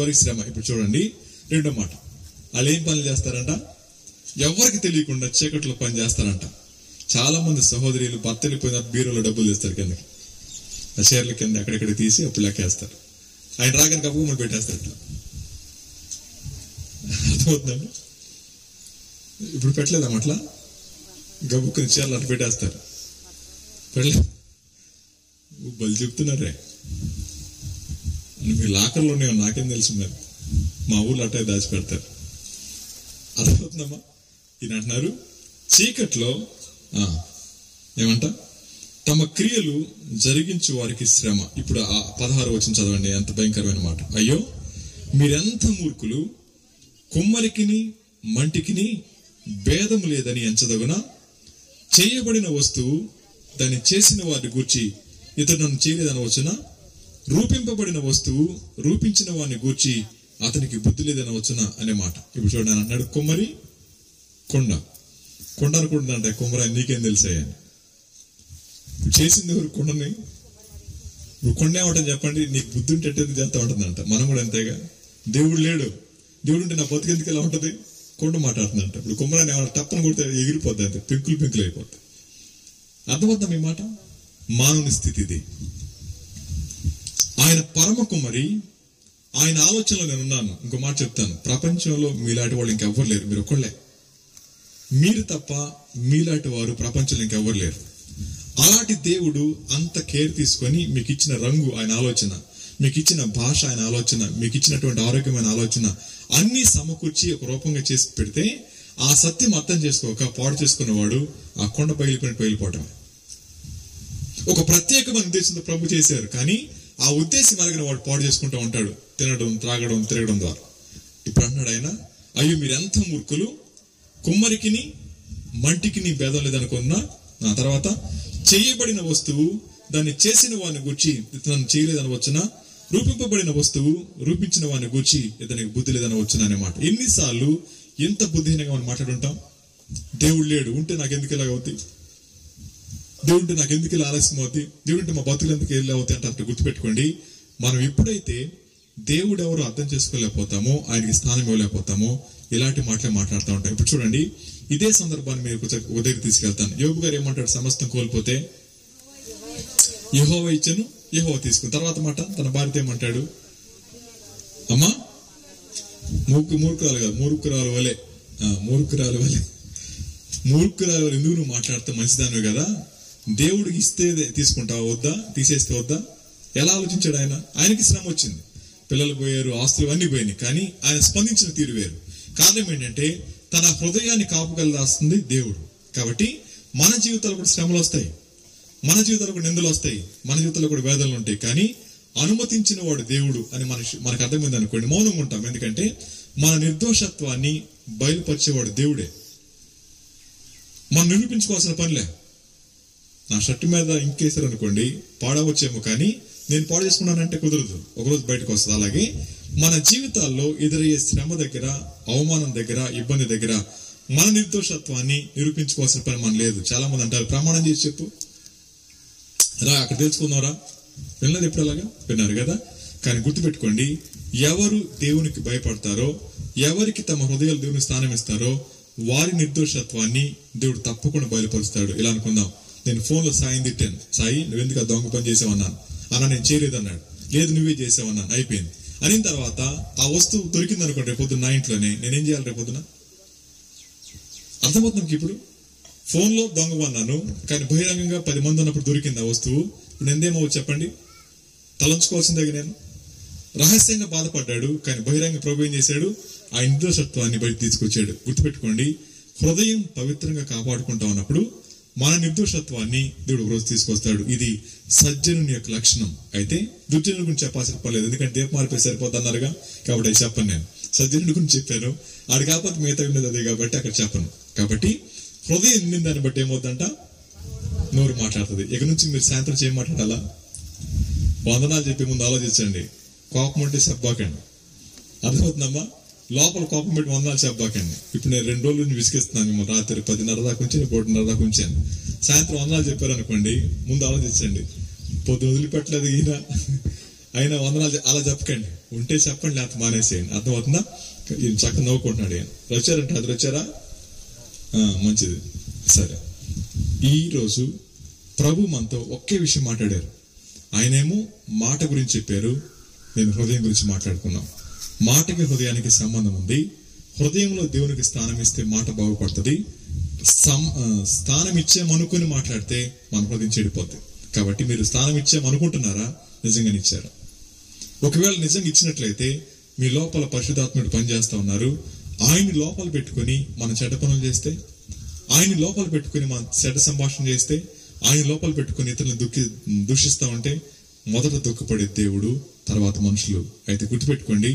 వారికి శ్రమ. ఇప్పుడు చూడండి, 2వ మాట, వాళ్ళు ఏం పనులు చేస్తారంట, ఎవరికి తెలియకుండా చీకటిలో పని చేస్తారంట. చాలా మంది సహోదరులు భర్త వెళ్ళిపోయిన బీరోలో డబ్బులు తెస్తారు కిందకి, ఆ షేర్ల కింద ఎక్కడెక్కడ తీసి అప్పుడు లెక్కేస్తారు. ఆయన రాగానే కప్పుకొని పెట్టేస్తారు. ఇట్లా అర్థమవుతుందండి? ఇప్పుడు పెట్టలేదాం అట్లా, గబుక్కుని చీరలు అట్లా పెట్టేస్తారు. పెట్టలేదు, బలి చెప్తున్నారే. మీ లాకర్లోనే నాకేం తెలుసు, మరి మా ఊళ్ళో అట్టే దాచిపెడతారు. అర్థమవుతుందమ్మా? ఈయన అంటున్నారు, చీకట్లో ఏమంట, తమ క్రియలు జరిగించు వారికి శ్రమ. ఇప్పుడు 16వ వచనం చదవండి, ఎంత భయంకరమైన మాట. అయ్యో మీరెంత మూర్ఖులు, కుమ్మరికిని మంటికిని భేదము లేదని ఎంచదగున, చేయబడిన వస్తువు దాన్ని చేసిన వారిని గూర్చి ఇతడు నన్ను చేయలేదని వచ్చునా, రూపింపబడిన వస్తువు రూపించిన వారిని గూర్చి అతనికి బుద్ధి లేదని వచ్చునా అనే మాట. ఇప్పుడు చూడండి, అన్నాడు కుమ్మరి కొండ అనుకుంటుందంటే, కుమ్మరా నీకేం తెలిసాయని. చేసింది ఎవరు? కొండని. కొండ ఏమంటుంది చెప్పండి, నీకు బుద్ధి ఉంటే చేస్తా ఉంటుందంట. మనం కూడా అంతేగా. దేవుడు లేడు, దేవుడు ఉంటే నా బతుకెందుకు ఎలా ఉంటుంది? కొండ మాట్లాడుతుందంట. ఇప్పుడు కుమ్మరాన్ని ఏమన్నా తప్పని కొడితే ఎగిరిపోద్ది, అంతే పెంకులు అయిపోద్ది. అర్థమవుతాం ఈ మాట? మానవుని స్థితి ఇది. ఆయన పరమ కుమ్మరి, ఆయన ఆలోచనలో నేను ఉన్నాను. ఇంకో మాట చెప్తాను, ప్రపంచంలో మీలాంటి వాళ్ళు ఇంకెవ్వరు లేరు, మీరు ఒక్కళ్ళే. మీరు తప్ప మీలాంటి వారు ప్రపంచంలో ఇంకెవ్వరు లేరు. అలాంటి దేవుడు అంత కేర్ తీసుకొని మీకు ఇచ్చిన రంగు ఆయన ఆలోచన, మీకు ఇచ్చిన భాష ఆయన ఆలోచన, మీకు ఇచ్చినటువంటి ఆరోగ్యమైన ఆలోచన అన్ని సమకూర్చి ఒక రూపంగా చేసి పెడితే, ఆ సత్యం అర్థం చేసుకోక పాడు చేసుకున్నవాడు ఆ కొండ పగిలిపోవటమే. ఒక ప్రత్యేకమైన ఉద్దేశంతో ప్రభు చేశారు, కానీ ఆ ఉద్దేశం అలాగిన వాడు పాడు చేసుకుంటూ ఉంటాడు, తినడం, త్రాగడం, తిరగడం ద్వారా. ఇప్పుడు అన్నాడు ఆయన, అయ్యో మీరెంత మూర్ఖులు, కుమ్మరికిని మంటికిని భేదం లేదనుకున్నా, ఆ తర్వాత చేయబడిన వస్తువు దాన్ని చేసిన వాడిని గూర్చి ఇతను చేయలేదని వచ్చినా, రూపింపబడిన వస్తువు రూపించిన వాడిని గూర్చి ఇతనికి బుద్ధి లేదని వచ్చినా అనే మాట. ఎన్నిసార్లు ఎంత బుద్ధిహీనంగా మనం మాట్లాడుంటాం. దేవుడు లేడు, ఉంటే నాకు ఎందుకు ఇలా అవుతాయి, దేవుడు ఉంటే నాకు ఎందుకు ఇలా ఆలస్యం అవుతాయి, దేవుడు ఉంటే మా బతుకులు ఎందుకు ఇలా అవుతాయి అంటే గుర్తుపెట్టుకోండి. మనం ఎప్పుడైతే దేవుడు ఎవరు అర్థం చేసుకోలేకపోతామో, ఆయనకి స్థానం ఇవ్వలేకపోతామో, ఇలాంటి మాటలే మాట్లాడుతూ ఉంటాం. ఇప్పుడు చూడండి, ఇదే సందర్భాన్ని మీరు ఉదయం తీసుకెళ్తాను. యోబు గారు ఏమంటాడు, సమస్తం కోల్పోతే యెహోవా ఇచ్చను, యెహోవా తీసుకుని. తర్వాత మాట తన భార్యతో ఏమంటాడు, అమ్మా మూర్ఖురాలు కాదు, మూర్ఖురాలు వలె ఎందుకు నువ్వు మాట్లాడితే మంచిదానివి కదా, దేవుడికి ఇస్తే తీసుకుంటావా వద్దా, తీసేస్తే వద్దా? ఎలా ఆలోచించాడు ఆయన? ఆయనకి శ్రమ వచ్చింది, పిల్లలు పోయారు, ఆస్తులు అన్ని పోయినాయి, కానీ ఆయన స్పందించిన తీరు వేరు. కారణం ఏంటంటే తన హృదయాన్ని కాపుగలదాస్తుంది దేవుడు. కాబట్టి మన జీవితాలు కూడా శ్రమలు వస్తాయి, మన జీవితాలు కూడా నిందలు వస్తాయి, మన జీవితంలో కూడా వేదనలు ఉంటాయి. కానీ అనుమతించిన వాడు దేవుడు అని మనకు అర్థమైంది అనుకోండి, మౌనంగా ఉంటాం. ఎందుకంటే మన నిర్దోషత్వాన్ని బయలుపరిచేవాడు దేవుడే. మనం నిరూపించుకోవాల్సిన పనిలే. నా షర్టు మీద ఇంకేసారు అనుకోండి, పాడవచ్చేమో, కానీ నేను పాడు చేసుకున్నానంటే కుదరదు, ఒకరోజు బయటకు వస్తుంది. అలాగే మన జీవితాల్లో ఎదురయ్యే శ్రమ దగ్గర, అవమానం దగ్గర, ఇబ్బంది దగ్గర మన నిర్దోషత్వాన్ని నిరూపించుకోవాల్సిన పని మనం లేదు. చాలా మంది అంటారు ప్రమాణం చేసి చెప్పు, రా అక్కడ తెలుసుకుందాంరా. వినలేదు ఎప్పుడు అలాగా? విన్నారు కదా. కానీ గుర్తుపెట్టుకోండి, ఎవరు దేవునికి భయపడతారో, ఎవరికి తమ హృదయాలు దేవుని స్థానం ఇస్తారో వారి నిర్దోషత్వాన్ని దేవుడు తప్పకుండా బయలుపరుస్తాడు. ఇలా అనుకుందాం, నేను ఫోన్లో సాయిని తిట్టాను, సాయి నువ్వెందుకు ఆ దొంగ పని చేసావన్నాను, అన్నా నేను చేయలేదు అన్నాడు. లేదు నువ్వే చేసావన్నాను, అయిపోయింది. అయిన తర్వాత ఆ వస్తువు దొరికింది అనుకోండి రేపొద్దున నా ఇంట్లోనే, నేనేం చేయాలి రేపొద్దున? అర్థమవుతుంది ఇప్పుడు. ఫోన్లో దొంగ అన్నాను, కానీ బహిరంగంగా 10 మంది ఉన్నప్పుడు దొరికింది ఆ వస్తువు. ఇప్పుడు నేనేమో చెప్పండి, తలంచుకోవాల్సిందే. నేను రహస్యంగా బాధపడ్డాడు, కానీ బహిరంగ ప్రభు ఏం చేశాడు? ఆ నిర్దోషత్వాన్ని బయట తీసుకొచ్చాడు. గుర్తుపెట్టుకోండి, హృదయం పవిత్రంగా కాపాడుకుంటా ఉన్నప్పుడు మన నిర్దోషత్వాన్ని దేవుడు రోజు తీసుకొస్తాడు. ఇది సజ్జనుని యొక్క లక్షణం. అయితే దుర్జనుడి గురించి చెప్పాల్సిన పర్లేదు, ఎందుకంటే దీపం మారిపోయి సరిపోద్ది అన్నారుగా, కాబట్టి అది చెప్పను. నేను సజ్జనుడి గురించి చెప్పాను, ఆడు కాకపోతే మిగతా ఉన్నది అదే కాబట్టి అక్కడ చెప్పను. కాబట్టి హృదయం నిండిన దాన్ని బట్టి ఏమవుతుందంట? నోరు మాట్లాడుతుంది. ఇక నుంచి మీరు సాయంత్రం చేయ మాట్లాడాలా? వందనాలు చెప్పే ముందు ఆలోచించండి. కోపం ఉంటే చెప్పబాకండి. అర్థమవుతుందమ్మా? లోపల కోపం పెట్టి వందనాలు చెప్పబాకండి. ఇప్పుడు నేను 2 రోజుల నుంచి విసిగిస్తున్నాను మిమ్మల్ని. రాత్రి 10:30 దాకా ఉంచి 1:30 దాకా ఉంచాను. సాయంత్రం వందనాలు చెప్పారనుకోండి, ముందు ఆలోచించండి. పొద్దున వదిలిపెట్టలేదు ఈయన, అయినా వందనాలు అలా చెప్పకండి. ఉంటే చెప్పండి, లేకపోతే మానేసేయండి. అర్థమవుతుందా? ఈయన చక్కగా నవ్వుకుంటున్నాడు. ఈయన వచ్చారంటే అది వచ్చారా? మంచిది. సరే, ఈ రోజు ప్రభు మనతో ఒకే విషయం మాట్లాడారు. ఆయనేమో మాట గురించి చెప్పారు, నేను హృదయం గురించి మాట్లాడుకున్నాం. మాటకి హృదయానికి సంబంధం ఉంది. హృదయంలో దేవునికి స్థానం ఇస్తే మాట బాగుపడుతుంది. స్థానం ఇచ్చామనుకుని మాట్లాడితే మన హృదయం చెడిపోతుంది. కాబట్టి మీరు స్థానం ఇచ్చామనుకుంటున్నారా? నిజంగానే ఇచ్చారా? ఒకవేళ నిజంగా ఇచ్చినట్లయితే మీ లోపల పరిశుద్ధాత్ముడు పనిచేస్తా ఉన్నారు. ఆయన లోపల పెట్టుకుని మనం చెడ్డ పనులు చేస్తే, ఆయన లోపల పెట్టుకుని మనం చెడ్డ సంభాషణ చేస్తే, ఆయన లోపల పెట్టుకుని ఇతరులను దూషిస్తా ఉంటే మొదట దుఃఖపడే దేవుడు, తర్వాత మనుషులు. అయితే గుర్తుపెట్టుకోండి,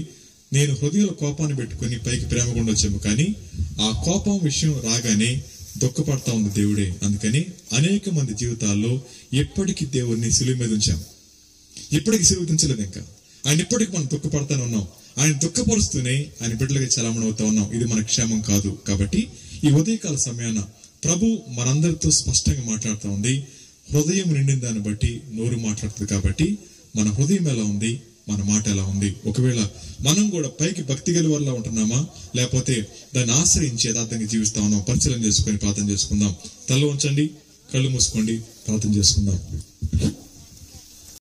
నేను హృదయంలో కోపాన్ని పెట్టుకుని పైకి ప్రేమ ఉండొచ్చాము, కానీ ఆ కోపం విషయం రాగానే దుఃఖపడతా ఉంది దేవుడే. అందుకని అనేక మంది జీవితాల్లో ఎప్పటికీ దేవుడిని సిలువ మీద ఉంచాం, ఇప్పటికీ సిలువ ఉంచలేదు. ఇంకా ఆయన ఇప్పటికీ మనం దుఃఖపడతానే ఉన్నాం. ఆయన దుఃఖపరుస్తూనే ఆయన బిడ్డలకి చలామణి అవుతా ఉన్నాం. ఇది మన క్షేమం కాదు. కాబట్టి ఈ ఉదయకాల సమయాన ప్రభు మనందరితో స్పష్టంగా మాట్లాడుతూ ఉంది. హృదయం నిండిన దాన్ని బట్టి నోరు మాట్లాడుతుంది. కాబట్టి మన హృదయం ఎలా ఉంది, మన మాట ఎలా ఉంది? ఒకవేళ మనం కూడా పైకి భక్తి గల వల్ల ఉంటున్నామా, లేకపోతే దాన్ని ఆశ్రయించి యథార్థంగా జీవిస్తా ఉన్నాం? పరిశీలన చేసుకొని ప్రార్థన చేసుకుందాం. తల ఉంచండి, కళ్ళు మూసుకోండి, ప్రార్థన చేసుకుందాం.